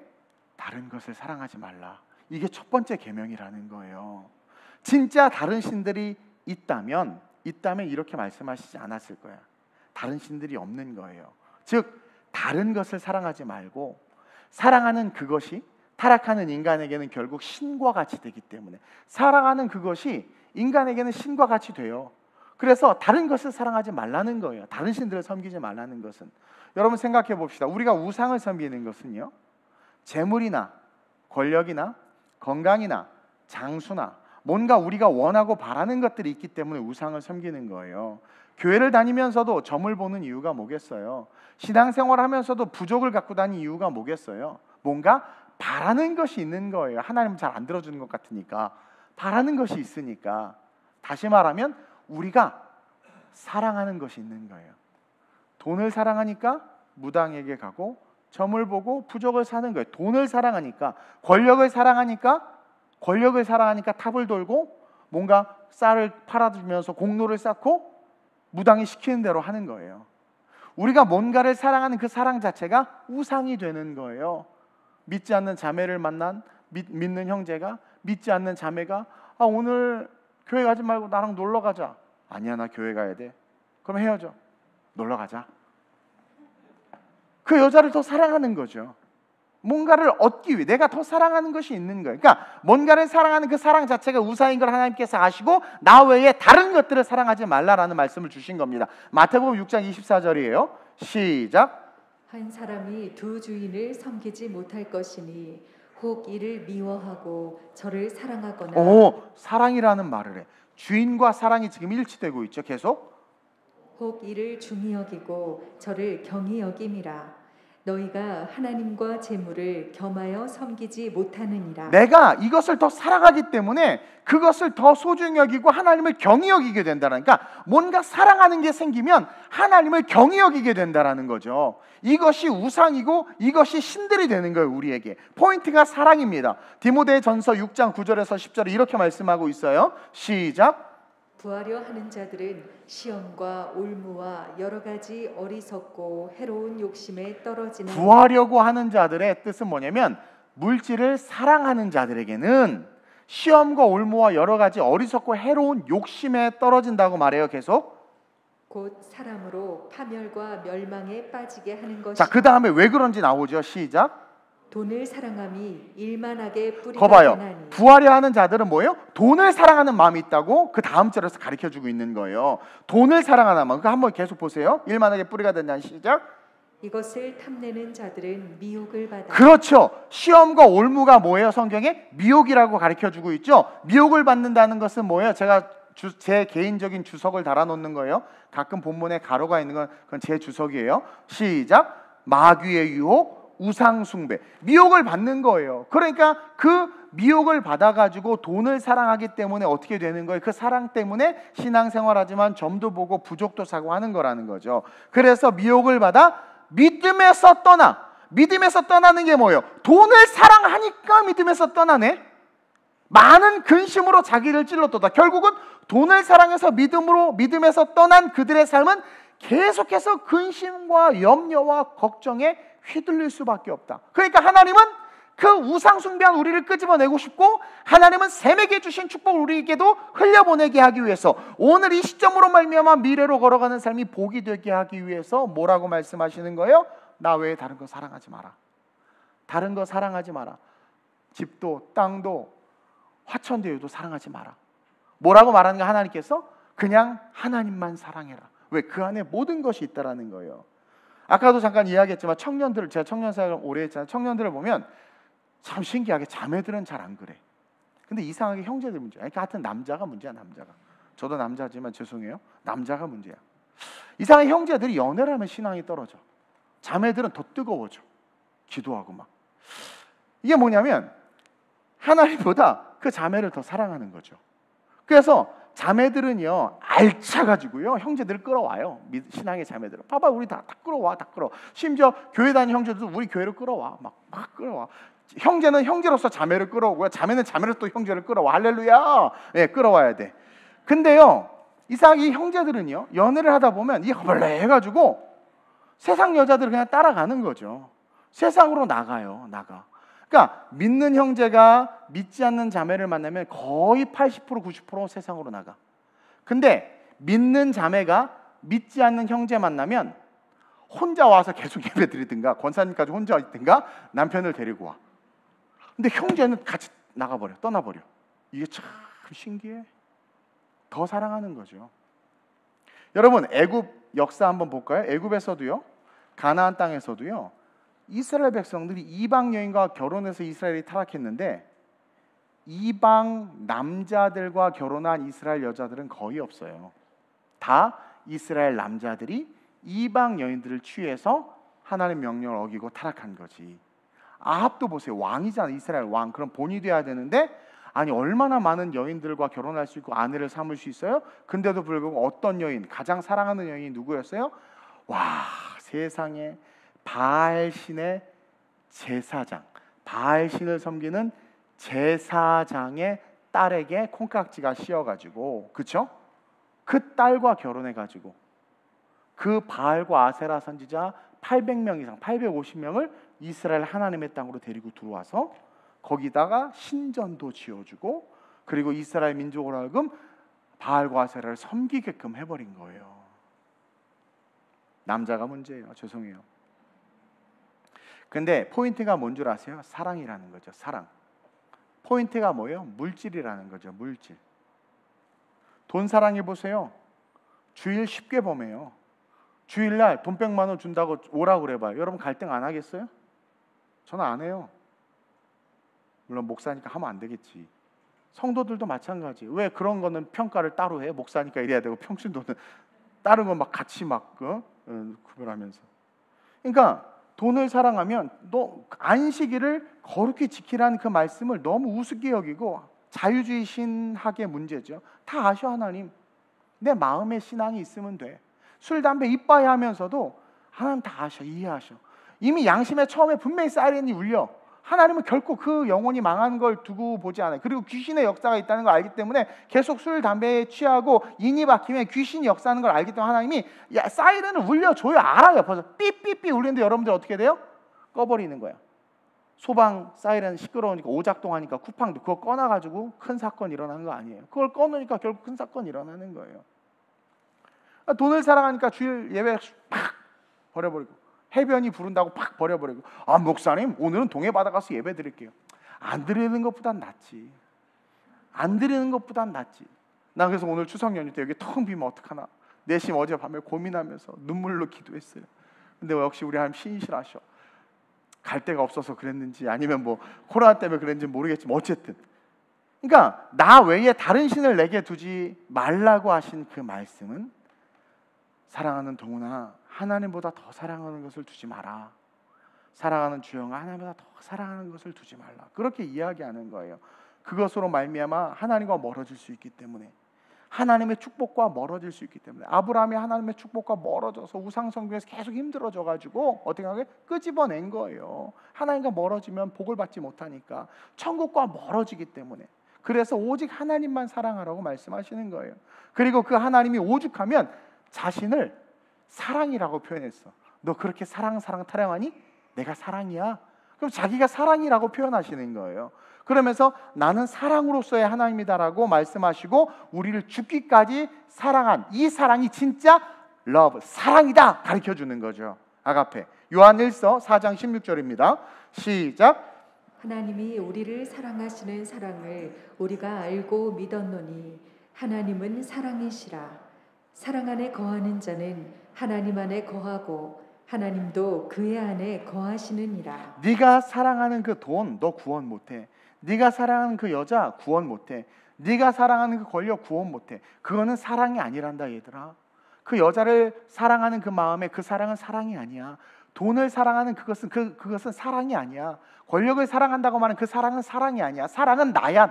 Speaker 1: 다른 것을 사랑하지 말라. 이게 첫 번째 계명이라는 거예요. 진짜 다른 신들이 있다면 이렇게 말씀하시지 않았을 거야. 다른 신들이 없는 거예요. 즉 다른 것을 사랑하지 말고, 사랑하는 그것이 타락하는 인간에게는 결국 신과 같이 되기 때문에, 사랑하는 그것이 인간에게는 신과 같이 돼요. 그래서 다른 것을 사랑하지 말라는 거예요. 다른 신들을 섬기지 말라는 것은. 여러분 생각해 봅시다. 우리가 우상을 섬기는 것은요, 재물이나 권력이나 건강이나 장수나 뭔가 우리가 원하고 바라는 것들이 있기 때문에 우상을 섬기는 거예요. 교회를 다니면서도 점을 보는 이유가 뭐겠어요? 신앙생활을 하면서도 부족을 갖고 다니는 이유가 뭐겠어요? 뭔가 바라는 것이 있는 거예요. 하나님은 잘 안 들어주는 것 같으니까, 바라는 것이 있으니까. 다시 말하면 우리가 사랑하는 것이 있는 거예요. 돈을 사랑하니까 무당에게 가고, 점을 보고 부족을 사는 거예요. 돈을 사랑하니까. 권력을 사랑하니까 탑을 돌고 뭔가 쌀을 팔아주면서 공로를 쌓고 무당이 시키는 대로 하는 거예요. 우리가 뭔가를 사랑하는 그 사랑 자체가 우상이 되는 거예요. 믿지 않는 자매를 만난 믿는 형제가, 믿지 않는 자매가 오늘 교회 가지 말고 나랑 놀러 가자. 아니야, 나 교회 가야 돼. 그럼 헤어져. 놀러 가자. 그 여자를 더 사랑하는 거죠. 뭔가를 얻기 위해 내가 더 사랑하는 것이 있는 거예요. 그러니까 뭔가를 사랑하는 그 사랑 자체가 우상인 걸 하나님께서 아시고 나 외에 다른 것들을 사랑하지 말라라는 말씀을 주신 겁니다. 마태복음 6장 24절이에요. 시작.
Speaker 2: 한 사람이 두 주인을 섬기지 못할 것이니 혹 이를 미워하고 저를 사랑하거나.
Speaker 1: 사랑이라는 말을 해. 주인과 사랑이 지금 일치되고 있죠. 계속.
Speaker 2: 혹 이를 중히 여기고 저를 경히 여김이라. 너희가 하나님과 재물을 겸하여 섬기지 못하느니라.
Speaker 1: 내가 이것을 더 사랑하기 때문에 그것을 더 소중히 여기고 하나님을 경히 여기게 된다는, 그러니까 뭔가 사랑하는 게 생기면 하나님을 경히 여기게 된다는 거죠. 이것이 우상이고 이것이 신들이 되는 거예요. 우리에게 포인트가 사랑입니다. 디모데전서 6장 9절에서 10절에 이렇게 말씀하고 있어요. 시작.
Speaker 2: 부하려 하는 자들은 시험과 올무와 여러 가지 어리석고 해로운 욕심에 떨어지는.
Speaker 1: 부하려고 하는 자들의 뜻은 뭐냐면, 물질을 사랑하는 자들에게는 시험과 올무와 여러 가지 어리석고 해로운 욕심에 떨어진다고 말해요. 계속.
Speaker 2: 곧 사람으로 파멸과 멸망에 빠지게 하는 것이.
Speaker 1: 자, 그 다음에 왜 그런지 나오죠. 시작.
Speaker 2: 돈을 사랑함이 일만하게 뿌리가
Speaker 1: 거봐요.
Speaker 2: 되나니.
Speaker 1: 부하려 하는 자들은 뭐예요? 돈을 사랑하는 마음이 있다고 그 다음 절에서 가르쳐주고 있는 거예요. 돈을 사랑하는 마음. 그러니까 한번 계속 보세요. 일만하게 뿌리가 된다는. 시작.
Speaker 2: 이것을 탐내는 자들은 미혹을 받아.
Speaker 1: 그렇죠. 시험과 올무가 뭐예요? 성경에 미혹이라고 가르쳐주고 있죠. 미혹을 받는다는 것은 뭐예요? 제가 제 개인적인 주석을 달아놓는 거예요. 가끔 본문에 가로가 있는 건 그건 제 주석이에요. 시작. 마귀의 유혹, 우상 숭배, 미혹을 받는 거예요. 그러니까 그 미혹을 받아가지고 돈을 사랑하기 때문에 어떻게 되는 거예요? 그 사랑 때문에 신앙생활하지만 점도 보고 부족도 사고 하는 거라는 거죠. 그래서 미혹을 받아 믿음에서 떠나. 믿음에서 떠나는 게 뭐예요? 돈을 사랑하니까 믿음에서 떠나네. 많은 근심으로 자기를 찔렀도다. 결국은 돈을 사랑해서 믿음에서 떠난 그들의 삶은 계속해서 근심과 염려와 걱정에 휘둘릴 수밖에 없다. 그러니까 하나님은 그 우상 숭배한 우리를 끄집어내고 싶고, 하나님은 샘에게 주신 축복을 우리에게도 흘려보내게 하기 위해서, 오늘 이 시점으로 말미암아 미래로 걸어가는 삶이 복이 되게 하기 위해서 뭐라고 말씀하시는 거예요? 나 외에 다른 거 사랑하지 마라. 다른 거 사랑하지 마라. 집도 땅도 화천대유도 사랑하지 마라. 뭐라고 말하는가? 하나님께서 그냥 하나님만 사랑해라. 왜? 그 안에 모든 것이 있다라는 거예요. 아까도 잠깐 이야기했지만 청년들, 제가 청년 사역을 오래 했잖아요. 청년들을 보면 참 신기하게 자매들은 잘 안 그래. 근데 이상하게 형제들 문제야. 그러니까 하여튼 남자가 문제야. 남자가. 저도 남자지만 죄송해요. 남자가 문제야. 이상하게 형제들이 연애를 하면 신앙이 떨어져. 자매들은 더 뜨거워져. 기도하고 막. 이게 뭐냐면 하나님보다 그 자매를 더 사랑하는 거죠. 그래서 자매들은요 알차가지고요 형제들을 끌어와요. 신앙의 자매들은 봐봐 우리 다 끌어와, 다 끌어. 심지어 교회 다니는 형제들도 우리 교회를 끌어와, 막 끌어와. 형제는 형제로서 자매를 끌어오고요, 자매는 자매로 또 형제를 끌어와. 할렐루야. 예, 끌어와야 돼. 근데요 이상하게 이 형제들은요 연애를 하다 보면 이 허벌레해가지고 세상 여자들을 그냥 따라가는 거죠. 세상으로 나가요. 그러니까 믿는 형제가 믿지 않는 자매를 만나면 거의 80% 90% 세상으로 나가. 근데 믿는 자매가 믿지 않는 형제 만나면 혼자 와서 계속 예배 드리든가 권사님까지 혼자 있든가 남편을 데리고 와. 근데 형제는 같이 나가버려, 떠나버려. 이게 참 신기해. 더 사랑하는 거죠. 여러분 애굽 역사 한번 볼까요? 애굽에서도요 가나안 땅에서도요 이스라엘 백성들이 이방 여인과 결혼해서 이스라엘이 타락했는데 이방 남자들과 결혼한 이스라엘 여자들은 거의 없어요. 다 이스라엘 남자들이 이방 여인들을 취해서 하나님의 명령을 어기고 타락한 거지. 아합도 보세요. 왕이잖아. 이스라엘 왕. 그럼 본이 돼야 되는데 아니 얼마나 많은 여인들과 결혼할 수 있고 아내를 삼을 수 있어요? 근데도 불구하고 어떤 여인, 가장 사랑하는 여인이 누구였어요? 와, 세상에 바알신의 제사장, 바알신을 섬기는 제사장의 딸에게 콩깍지가 씌어가지고, 그쵸? 그 딸과 결혼해가지고 그 바알과 아세라 선지자 800명 이상, 850명을 이스라엘 하나님의 땅으로 데리고 들어와서 거기다가 신전도 지어주고, 그리고 이스라엘 민족으로 하여금 바알과 아세라를 섬기게끔 해버린 거예요. 남자가 문제예요. 죄송해요. 근데 포인트가 뭔 줄 아세요? 사랑이라는 거죠. 사랑. 포인트가 뭐예요? 물질이라는 거죠. 물질. 돈 사랑해 보세요. 주일 쉽게 범해요. 주일날 돈 100만 원 준다고 오라고 그래봐요. 여러분 갈등 안 하겠어요? 저는 안 해요. 물론 목사니까 하면 안 되겠지. 성도들도 마찬가지. 왜 그런 거는 평가를 따로 해? 목사니까 이래야 되고 평신도는 다른 건 막 같이 막 구별하면서. 그러니까 돈을 사랑하면 너 안식일을 거룩히 지키라는 그 말씀을 너무 우습게 여기고 자유주의 신학의 문제죠. 다 아셔. 하나님 내 마음에 신앙이 있으면 돼. 술, 담배 이빠이 하면서도 하나님 다 아셔. 이해하셔. 이미 양심에 처음에 분명히 사이렌이 울려. 하나님은 결코 그 영혼이 망하는 걸 두고 보지 않아요. 그리고 귀신의 역사가 있다는 걸 알기 때문에 계속 술, 담배에 취하고 인이 박히면 귀신이 역사하는 걸 알기 때문에 하나님이 야, 사이렌을 울려줘요. 알아요. 벌써 삐삐삐 울리는데 여러분들 어떻게 돼요? 꺼버리는 거야. 소방 사이렌 시끄러우니까 오작동하니까 쿠팡도 그거 꺼놔가지고 큰 사건 일어나는 거 아니에요. 그걸 꺼놓으니까 결국 큰 사건 일어나는 거예요. 돈을 사랑하니까 주일 예배 팍 버려버리고, 해변이 부른다고 팍 버려버리고, 아 목사님 오늘은 동해 바다 가서 예배 드릴게요. 안 드리는 것보단 낫지. 안 드리는 것보단 낫지. 나 그래서 오늘 추석 연휴 때 여기 텅 비면 어떡하나 내심 어젯밤에 고민하면서 눈물로 기도했어요. 근데 역시 우리 하나님 신실하셔. 갈 데가 없어서 그랬는지 아니면 뭐 코로나 때문에 그랬는지 모르겠지만 어쨌든, 그러니까 나 외에 다른 신을 내게 두지 말라고 하신 그 말씀은 사랑하는 동훈아, 하나님보다 더 사랑하는 것을 두지 마라. 사랑하는 주영아, 하나님보다 더 사랑하는 것을 두지 말라. 그렇게 이야기하는 거예요. 그것으로 말미암아 하나님과 멀어질 수 있기 때문에, 하나님의 축복과 멀어질 수 있기 때문에. 아브라함이 하나님의 축복과 멀어져서 우상숭배에서 계속 힘들어져 가지고 어떻게 하게 끄집어낸 거예요. 하나님과 멀어지면 복을 받지 못하니까. 천국과 멀어지기 때문에. 그래서 오직 하나님만 사랑하라고 말씀하시는 거예요. 그리고 그 하나님이 오죽하면 자신을 사랑이라고 표현했어. 너 그렇게 사랑 타령하니? 내가 사랑이야. 그럼 자기가 사랑이라고 표현하시는 거예요. 그러면서 나는 사랑으로서의 하나님이다라고 말씀하시고 우리를 죽기까지 사랑한 이 사랑이 진짜 러브, 사랑이다 가르쳐주는 거죠. 아가페. 요한 1서 4장 16절입니다. 시작.
Speaker 2: 하나님이 우리를 사랑하시는 사랑을 우리가 알고 믿었노니 하나님은 사랑이시라. 사랑 안에 거하는 자는 하나님 안에 거하고 하나님도 그의 안에 거하시느니라.
Speaker 1: 네가 사랑하는 그 돈 너 구원 못해. 네가 사랑하는 그 여자 구원 못해. 네가 사랑하는 그 권력 구원 못해. 그거는 사랑이 아니란다 얘들아. 그 여자를 사랑하는 그 마음에 그 사랑은 사랑이 아니야. 돈을 사랑하는 그것은 사랑이 아니야. 권력을 사랑한다고 말하는 그 사랑은 사랑이 아니야. 사랑은 나야.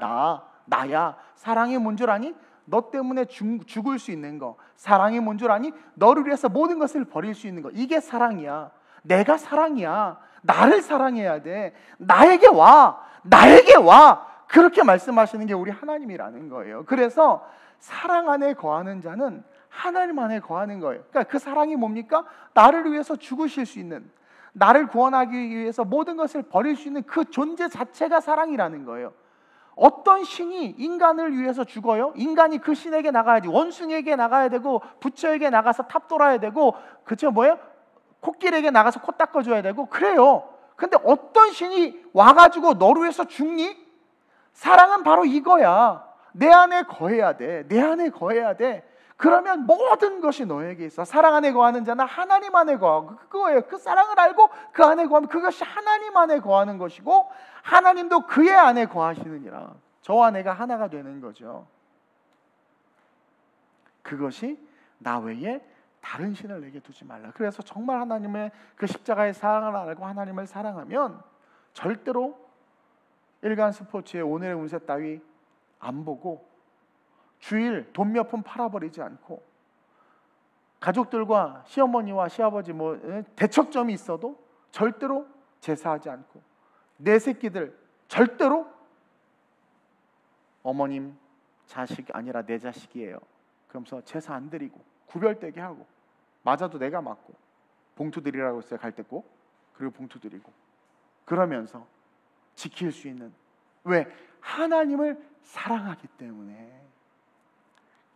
Speaker 1: 나야. 사랑이 뭔 줄 아니? 너 때문에 죽을 수 있는 거. 사랑이 뭔 줄 아니? 너를 위해서 모든 것을 버릴 수 있는 거. 이게 사랑이야. 내가 사랑이야. 나를 사랑해야 돼. 나에게 와. 그렇게 말씀하시는 게 우리 하나님이라는 거예요. 그래서 사랑 안에 거하는 자는 하나님 안에 거하는 거예요. 그러니까 그 사랑이 뭡니까? 나를 위해서 죽으실 수 있는, 나를 구원하기 위해서 모든 것을 버릴 수 있는 그 존재 자체가 사랑이라는 거예요. 어떤 신이 인간을 위해서 죽어요? 인간이 그 신에게 나가야지. 원숭이에게 나가야 되고, 부처에게 나가서 탑 돌아야 되고, 그쵸 뭐예요? 코끼리에게 나가서 코 닦아줘야 되고 그래요. 근데 어떤 신이 와가지고 너를 위해서 죽니? 사랑은 바로 이거야. 내 안에 거해야 돼. 내 안에 거해야 돼. 그러면 모든 것이 너에게 있어. 사랑 안에 거하는 자는 하나님 안에 거하고, 그거예요. 그 사랑을 알고 그 안에 거하면 그것이 하나님 안에 거하는 것이고, 하나님도 그의 안에 거하시느니라. 저와 내가 하나가 되는 거죠. 그것이 나 외에 다른 신을 내게 두지 말라. 그래서 정말 하나님의 그 십자가의 사랑을 알고 하나님을 사랑하면 절대로 일간 스포츠에 오늘의 운세 따위 안 보고, 주일 돈 몇 푼 팔아버리지 않고, 가족들과 시어머니와 시아버지 대척점이 있어도 절대로 제사하지 않고, 내 새끼들 절대로 어머님 자식 아니라 내 자식이에요 그러면서 제사 안 드리고 구별되게 하고, 맞아도 내가 맞고, 봉투 드리라고 했어요. 갈 때 꼭. 그리고 봉투 드리고, 그러면서 지킬 수 있는, 왜? 하나님을 사랑하기 때문에.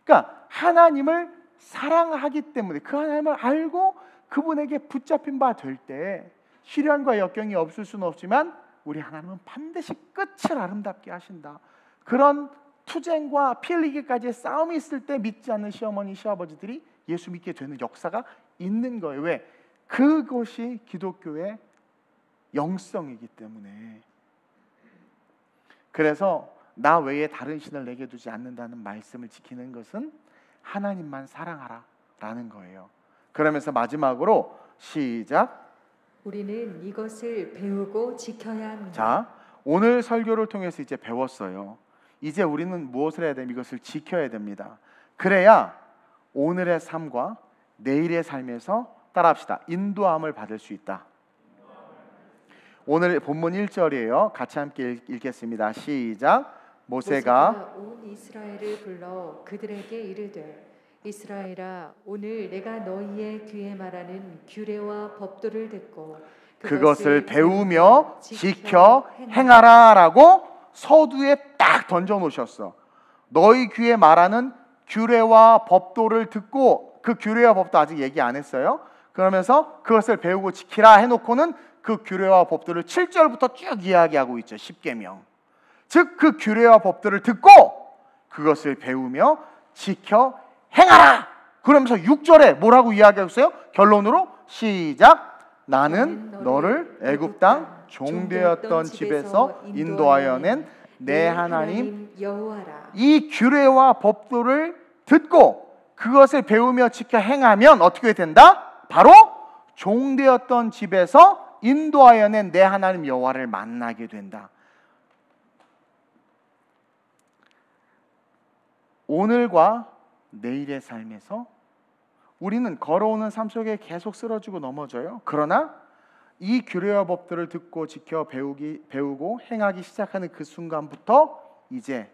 Speaker 1: 그러니까 하나님을 사랑하기 때문에, 그 하나님을 알고 그분에게 붙잡힌 바 될 때 시련과 역경이 없을 수는 없지만 우리 하나님은 반드시 끝을 아름답게 하신다. 그런 투쟁과 피 흘리기까지의 싸움이 있을 때 믿지 않는 시어머니 시아버지들이 예수 믿게 되는 역사가 있는 거예요. 왜? 그것이 기독교의 영성이기 때문에. 그래서 나 외에 다른 신을 내게 두지 않는다는 말씀을 지키는 것은 하나님만 사랑하라 라는 거예요. 그러면서 마지막으로 시작.
Speaker 2: 우리는 이것을 배우고 지켜야 합니다.
Speaker 1: 자, 오늘 설교를 통해서 이제 배웠어요. 이제 우리는 무엇을 해야 됩니까? 이것을 지켜야 됩니다. 그래야 오늘의 삶과 내일의 삶에서 따라합시다. 인도함을 받을 수 있다. 오늘 본문 1절이에요. 같이 함께 읽겠습니다. 시작. 모세가
Speaker 2: 온 이스라엘을 불러 그들에게 이르되, 이스라엘아, 오늘 내가 너희의 귀에 말하는 규례와 법도를 듣고
Speaker 1: 그것을 배우며 지켜 행하라라고 서두에 딱 던져 놓으셨어. 너희 귀에 말하는 규례와 법도를 듣고, 그 규례와 법도 아직 얘기 안 했어요. 그러면서 그것을 배우고 지키라 해놓고는 그 규례와 법도를 7절부터 쭉 이야기하고 있죠. 십계명. 즉 그 규례와 법도를 듣고 그것을 배우며 지켜 행하라. 그러면서 6절에 뭐라고 이야기했어요? 결론으로 시작. 나는 너를 애굽 땅 종되었던 집에서 인도하여 낸 내 하나님
Speaker 2: 여호와라.
Speaker 1: 이 규례와 법도를 듣고 그것을 배우며 지켜 행하면 어떻게 된다? 바로 종되었던 집에서 인도하여 낸 내 하나님 여호와를 만나게 된다. 오늘과 내일의 삶에서 우리는 걸어오는 삶 속에 계속 쓰러지고 넘어져요. 그러나 이 규례와 법들을 듣고 지켜 배우고 행하기 시작하는 그 순간부터 이제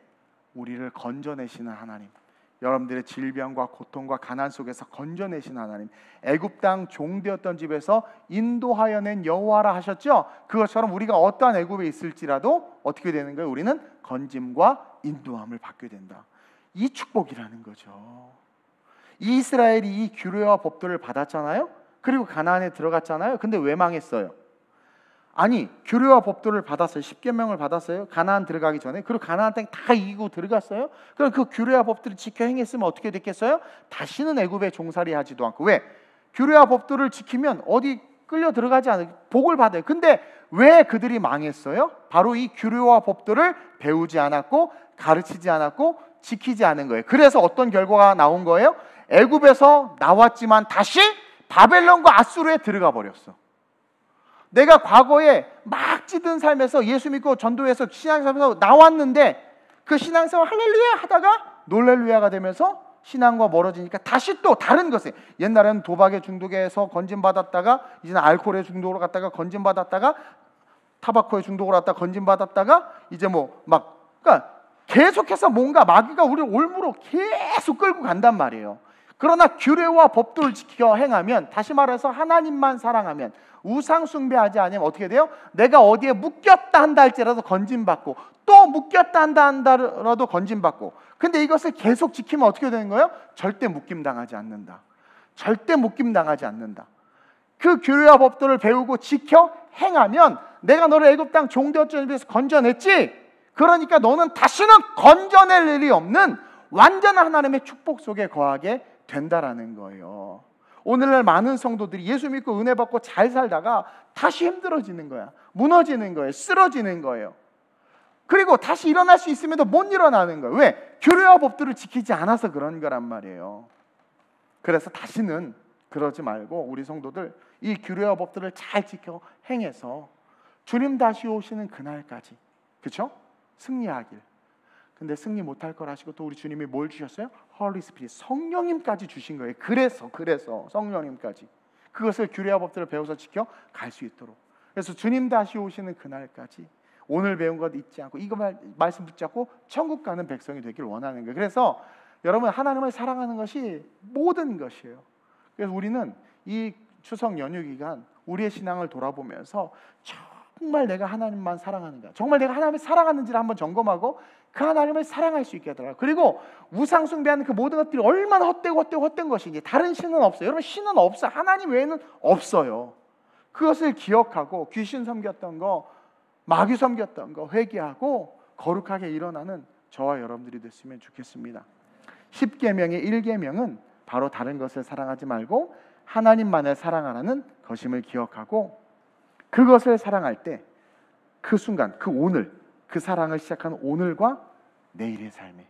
Speaker 1: 우리를 건져내시는 하나님, 여러분들의 질병과 고통과 가난 속에서 건져내신 하나님, 애굽 땅 종되었던 집에서 인도하여 낸 여호와라 하셨죠. 그것처럼 우리가 어떠한 애굽에 있을지라도 어떻게 되는 거예요? 우리는 건짐과 인도함을 받게 된다. 이 축복이라는 거죠. 이스라엘이 이 규례와 법도를 받았잖아요. 그리고 가나안에 들어갔잖아요. 근데 왜 망했어요? 아니, 규례와 법도를 받았어요. 십계명을 받았어요. 가나안 들어가기 전에. 그리고 가나안 땅 다 이기고 들어갔어요. 그럼 그 규례와 법도를 지켜 행했으면 어떻게 됐겠어요? 다시는 애굽에 종살이 하지도 않고. 왜? 규례와 법도를 지키면 어디 끌려 들어가지 않아요. 복을 받아요. 근데 왜 그들이 망했어요? 바로 이 규례와 법도를 배우지 않았고 가르치지 않았고 지키지 않은 거예요. 그래서 어떤 결과가 나온 거예요? 애굽에서 나왔지만 다시 바벨론과 아수르에 들어가 버렸어. 내가 과거에 막 찌든 삶에서 예수 믿고 전도해서 신앙생활에서 나왔는데 그 신앙생활 할렐루야 하다가 놀렐루야가 되면서 신앙과 멀어지니까 다시 또 다른 것에, 옛날에는 도박에 중독해서 건진받았다가 이제는 알코올에 중독으로 갔다가 건진받았다가 타바코에 중독으로 갔다가 건진받았다가 이제 그러니까 계속해서 뭔가 마귀가 우리를 올무로 계속 끌고 간단 말이에요. 그러나 규례와 법도를 지켜 행하면, 다시 말해서 하나님만 사랑하면, 우상 숭배하지 않으면 어떻게 돼요? 내가 어디에 묶였다 한다 할지라도 건진받고, 또 묶였다 한다 한다라도 건진받고. 근데 이것을 계속 지키면 어떻게 되는 거예요? 절대 묶임당하지 않는다. 절대 묶임당하지 않는다. 그 규례와 법도를 배우고 지켜 행하면 내가 너를 애굽 땅 종되었던 집에서 건져냈지. 그러니까 너는 다시는 건져낼 일이 없는 완전한 하나님의 축복 속에 거하게 된다라는 거예요. 오늘날 많은 성도들이 예수 믿고 은혜 받고 잘 살다가 다시 힘들어지는 거야. 무너지는 거예요. 쓰러지는 거예요. 그리고 다시 일어날 수 있음에도 못 일어나는 거예요. 왜? 규례와 법도를 지키지 않아서 그런 거란 말이에요. 그래서 다시는 그러지 말고 우리 성도들 이 규례와 법도를 잘 지켜 행해서 주님 다시 오시는 그날까지, 그렇죠? 승리하길. 근데 승리 못할 걸 하시고 또 우리 주님이 뭘 주셨어요? 홀리 스피릿, 성령님까지 주신 거예요. 그래서 성령님까지 그것을 규례와 법들을 배워서 지켜 갈 수 있도록. 그래서 주님 다시 오시는 그날까지 오늘 배운 것 잊지 않고 이거 말씀 붙잡고 천국 가는 백성이 되길 원하는 거예요. 그래서 여러분, 하나님을 사랑하는 것이 모든 것이에요. 그래서 우리는 이 추석 연휴 기간 우리의 신앙을 돌아보면서 정말 내가 하나님만 사랑하는가, 정말 내가 하나님을 사랑하는지를 한번 점검하고 그 하나님을 사랑할 수 있게 하더라고요. 그리고 우상 숭배하는 그 모든 것들이 얼마나 헛된 것인지. 다른 신은 없어요. 여러분, 신은 없어. 하나님 외에는 없어요. 그것을 기억하고 귀신 섬겼던 거, 마귀 섬겼던 거 회개하고 거룩하게 일어나는 저와 여러분들이 됐으면 좋겠습니다. 10계명의 1계명은 바로 다른 것을 사랑하지 말고 하나님만을 사랑하라는 것임을 기억하고, 그것을 사랑할 때 그 순간, 그 오늘, 그 사랑을 시작한 오늘과 내일의 삶에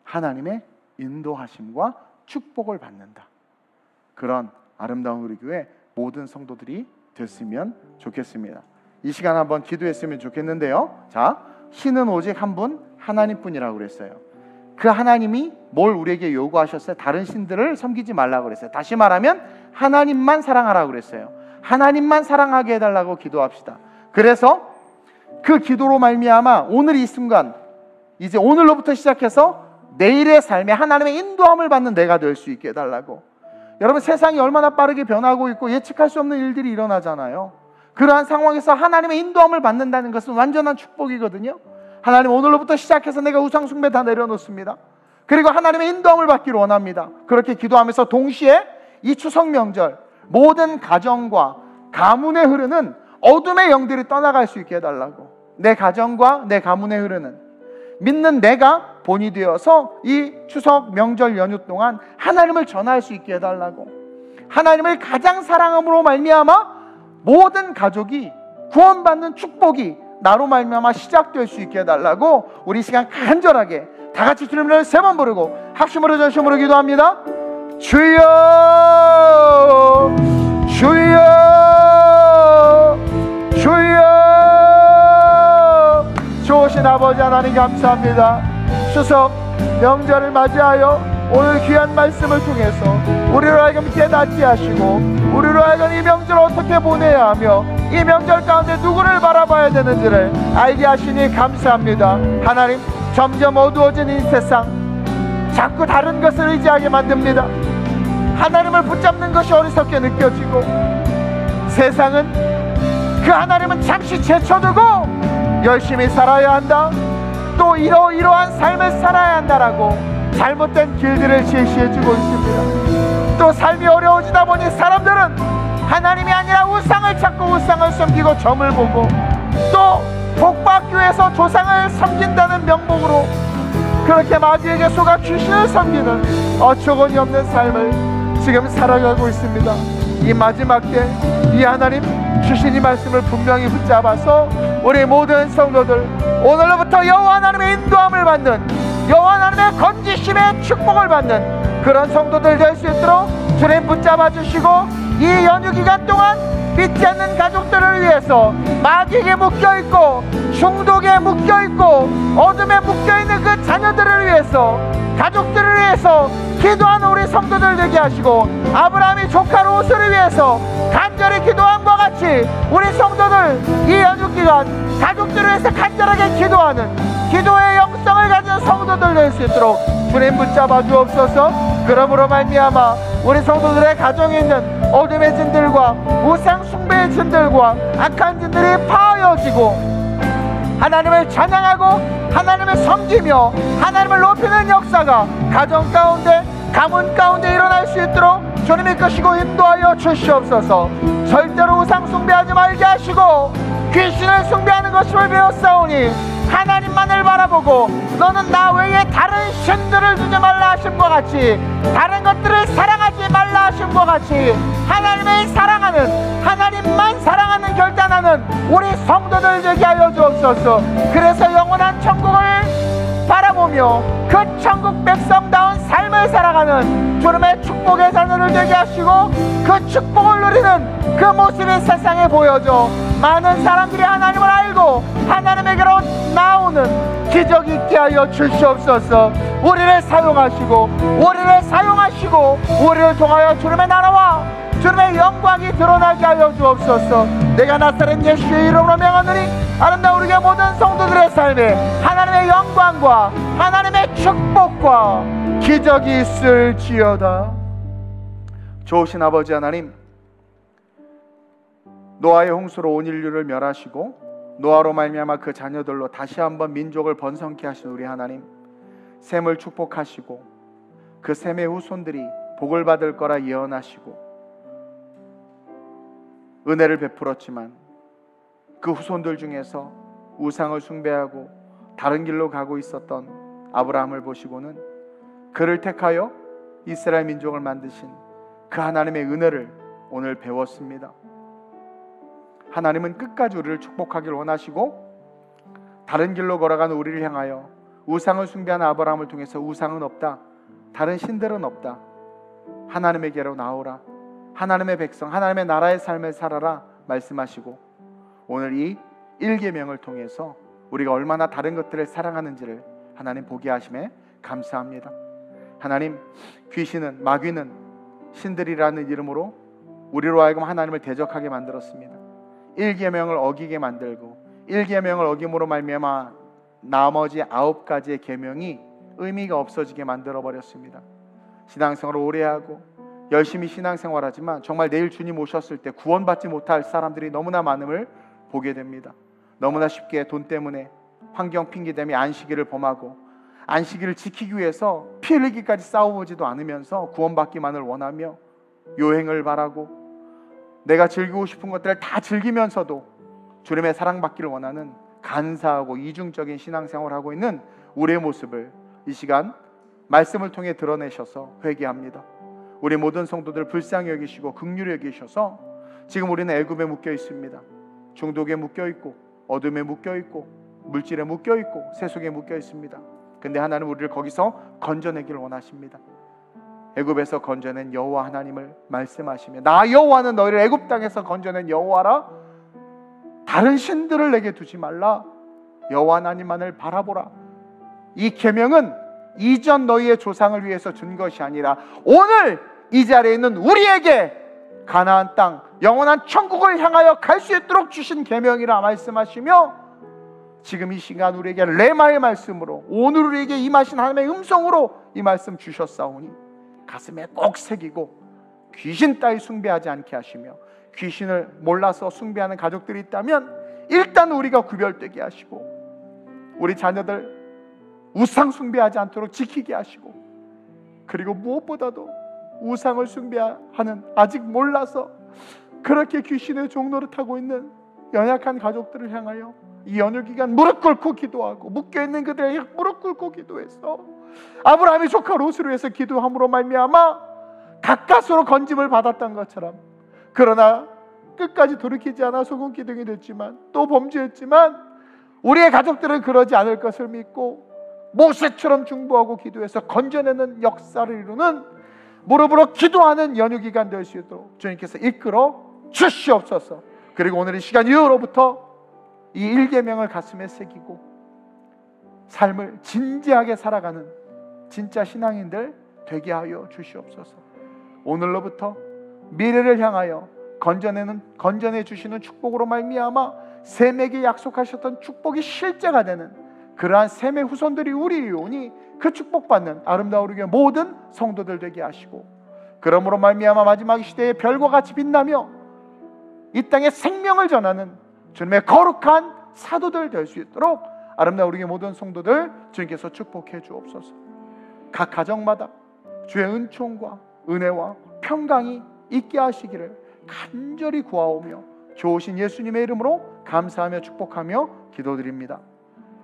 Speaker 1: 하나님의 인도하심과 축복을 받는다. 그런 아름다운 우리 교회 모든 성도들이 됐으면 좋겠습니다. 이 시간 한번 기도했으면 좋겠는데요. 자, 신은 오직 한 분 하나님뿐이라고 그랬어요. 그 하나님이 뭘 우리에게 요구하셨어요? 다른 신들을 섬기지 말라고 그랬어요. 다시 말하면 하나님만 사랑하라고 그랬어요. 하나님만 사랑하게 해달라고 기도합시다. 그래서 그 기도로 말미암아 오늘 이 순간, 이제 오늘로부터 시작해서 내일의 삶에 하나님의 인도함을 받는 내가 될 수 있게 해달라고. 여러분, 세상이 얼마나 빠르게 변하고 있고 예측할 수 없는 일들이 일어나잖아요. 그러한 상황에서 하나님의 인도함을 받는다는 것은 완전한 축복이거든요. 하나님, 오늘로부터 시작해서 내가 우상 숭배 다 내려놓습니다. 그리고 하나님의 인도함을 받기를 원합니다. 그렇게 기도하면서 동시에 이 추석 명절 모든 가정과 가문에 흐르는 어둠의 영들이 떠나갈 수 있게 해달라고. 내 가정과 내 가문에 흐르는, 믿는 내가 본이 되어서 이 추석 명절 연휴 동안 하나님을 전할 수 있게 해달라고. 하나님을 가장 사랑함으로 말미암아 모든 가족이 구원받는 축복이 나로 말미암아 시작될 수 있게 해달라고 우리 시간 간절하게 다 같이 주님을 세 번 부르고 합심으로 전심으로 기도합니다. 주여 주여 주여. 좋으신 아버지 하나님 감사합니다. 추석 명절을 맞이하여 오늘 귀한 말씀을 통해서 우리로 하여금 깨닫게 하시고 우리로 하여금 이 명절을 어떻게 보내야 하며 이 명절 가운데 누구를 바라봐야 되는지를 알게 하시니 감사합니다. 하나님, 점점 어두워진 이 세상 자꾸 다른 것을 의지하게 만듭니다. 하나님을 붙잡는 것이 어리석게 느껴지고, 세상은 그 하나님은 잠시 제쳐두고 열심히 살아야 한다, 또 이러한 삶을 살아야 한다라고 잘못된 길들을 제시해주고 있습니다. 또 삶이 어려워지다 보니 사람들은 하나님이 아니라 우상을 찾고 우상을 섬기고 점을 보고, 또 복받기 위해서 조상을 섬긴다는 명목으로 그렇게 마귀에게 속아 귀신을 섬기는 어처구니 없는 삶을 지금 살아가고 있습니다. 이 마지막 때 이 하나님 주신 이 말씀을 분명히 붙잡아서 우리 모든 성도들 오늘로부터 여호와 하나님의 인도함을 받는, 여호와 하나님의 건지심의 축복을 받는 그런 성도들 될 수 있도록 주님 붙잡아 주시고 이 연휴 기간 동안 믿지 않는 가족들을 위해서 마귀에게 묶여있고 중독에 묶여있고 어둠에 묶여있는 그 자녀들을 위해서, 가족들을 위해서 기도하는 우리 성도들 되게 하시고, 아브라함이 조카 롯을 위해서 간절히 기도함과 같이 우리 성도들 이 연휴 기간 가족들을 위해서 간절하게 기도하는 기도의 영성을 가진 성도들 될 수 있도록 주님 붙잡아 주옵소서. 그러므로 말미암아 우리 성도들의 가정에 있는 어둠의 진들과 우상 숭배의 진들과 악한 진들이 파하여지고 하나님을 찬양하고 하나님을 섬기며 하나님을 높이는 역사가 가정 가운데, 가문 가운데 일어날 수 있도록 주님이 이끄시고 인도하여 주시옵소서. 절대로 우상 숭배하지 말게 하시고 귀신을 숭배하는 것임을 배웠사오니 하나님만을 바라보고 너는 나 외에 다른 신들을 두지 말라 하심과 같이, 다른 것들을 사랑하지 말라 하심과 같이 하나님을 사랑하는, 하나님만 사랑하는 결단하는 우리 성도들 되게 하여 주옵소서. 그래서 영원한 천국을 바라보며 그 천국 백성다운 삶을 살아가는 주님의 축복의 자녀를 되게 하시고 그 축복을 누리는 그 모습이 세상에 보여져 많은 사람들이 하나님을 알고 하나님에게로 나오는 기적이 있게 하여 주시옵소서. 우리를 사용하시고 우리를 통하여 주님의 나라와 주님의 영광이 드러나게 하여 주옵소서. 내가 나사렛 예수의 이름으로 명하노니 아름다운 우리의 모든 성도들의 삶에 하나님의 영광과 하나님의 축복과 기적이 있을지어다. 좋으신 아버지 하나님, 노아의 홍수로 온 인류를 멸하시고 노아로 말미암아 그 자녀들로 다시 한번 민족을 번성케 하신 우리 하나님, 셈을 축복하시고 그 셈의 후손들이 복을 받을 거라 예언하시고 은혜를 베풀었지만 그 후손들 중에서 우상을 숭배하고 다른 길로 가고 있었던 아브라함을 보시고는 그를 택하여 이스라엘 민족을 만드신 그 하나님의 은혜를 오늘 배웠습니다. 하나님은 끝까지 우리를 축복하길 원하시고 다른 길로 걸어가는 우리를 향하여 우상을 숭배하는 아브라함을 통해서 우상은 없다, 다른 신들은 없다, 하나님에게로 나오라, 하나님의 백성, 하나님의 나라의 삶을 살아라 말씀하시고 오늘 이 1계명을 통해서 우리가 얼마나 다른 것들을 사랑하는지를 하나님 보게 하심에 감사합니다. 하나님, 귀신은, 마귀는 신들이라는 이름으로 우리로 하여금 하나님을 대적하게 만들었습니다. 1계명을 어기게 만들고 1계명을 어김으로 말미암아 나머지 9가지의 계명이 의미가 없어지게 만들어버렸습니다. 신앙생활을 오래 하고 열심히 신앙생활하지만 정말 내일 주님 오셨을 때 구원받지 못할 사람들이 너무나 많음을 보게 됩니다. 너무나 쉽게 돈 때문에, 환경 핑계 대며 안식일을 범하고 안식일을 지키기 위해서 피 흘리기까지 싸워보지도 않으면서 구원받기만을 원하며 요행을 바라고 내가 즐기고 싶은 것들을 다 즐기면서도 주님의 사랑받기를 원하는 간사하고 이중적인 신앙생활을 하고 있는 우리의 모습을 이 시간 말씀을 통해 드러내셔서 회개합니다. 우리 모든 성도들 불쌍히 여기시고 긍휼히 여기셔서 지금 우리는 애굽에 묶여 있습니다. 중독에 묶여 있고 어둠에 묶여 있고 물질에 묶여 있고 세속에 묶여 있습니다. 근데 하나님 우리를 거기서 건져내기를 원하십니다. 애굽에서 건져낸 여호와 하나님을 말씀하시며 나 여호와는 너희를 애굽 땅에서 건져낸 여호와라, 다른 신들을 내게 두지 말라, 여호와 하나님만을 바라보라. 이 계명은 이전 너희의 조상을 위해서 준 것이 아니라 오늘 이 자리에 있는 우리에게 가나안 땅 영원한 천국을 향하여 갈 수 있도록 주신 계명이라 말씀하시며 지금 이 시간 우리에게 레마의 말씀으로 오늘 우리에게 임하신 하나님의 음성으로 이 말씀 주셨사오니 가슴에 꼭 새기고 귀신 따위 숭배하지 않게 하시며 귀신을 몰라서 숭배하는 가족들이 있다면 일단 우리가 구별되게 하시고 우리 자녀들 우상 숭배하지 않도록 지키게 하시고 그리고 무엇보다도 우상을 숭배하는 아직 몰라서 그렇게 귀신의 종노릇하고 있는 연약한 가족들을 향하여 이 연휴 기간 무릎 꿇고 기도하고 묶여있는 그들에게 무릎 꿇고 기도해서 아브라함이 조카 롯을 위해서 기도함으로 말미암아 가까스로 건짐을 받았던 것처럼, 그러나 끝까지 돌이키지 않아 소금 기둥이 됐지만 또 범죄했지만 우리의 가족들은 그러지 않을 것을 믿고 모세처럼 중보하고 기도해서 건져내는 역사를 이루는 무릎으로 기도하는 연휴 기간 될 수 있도록 주님께서 이끌어 주시옵소서. 그리고 오늘 이 시간 이후로부터 이 1계명을 가슴에 새기고 삶을 진지하게 살아가는 진짜 신앙인들 되게 하여 주시옵소서. 오늘로부터 미래를 향하여 건전해 주시는 축복으로 말미암아 셈에게 약속하셨던 축복이 실제가 되는 그러한 셈의 후손들이 우리이오니 그 축복받는 아름다운 우리의 모든 성도들 되게 하시고, 그러므로 말미암아 마지막 시대의 별과 같이 빛나며 이 땅에 생명을 전하는 주님의 거룩한 사도들 될 수 있도록 아름다운 우리의 모든 성도들 주님께서 축복해 주옵소서. 각 가정마다 주의 은총과 은혜와 평강이 있게 하시기를 간절히 구하오며 좋으신 예수님의 이름으로 감사하며 축복하며 기도드립니다.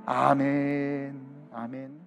Speaker 1: 아멘. 아멘.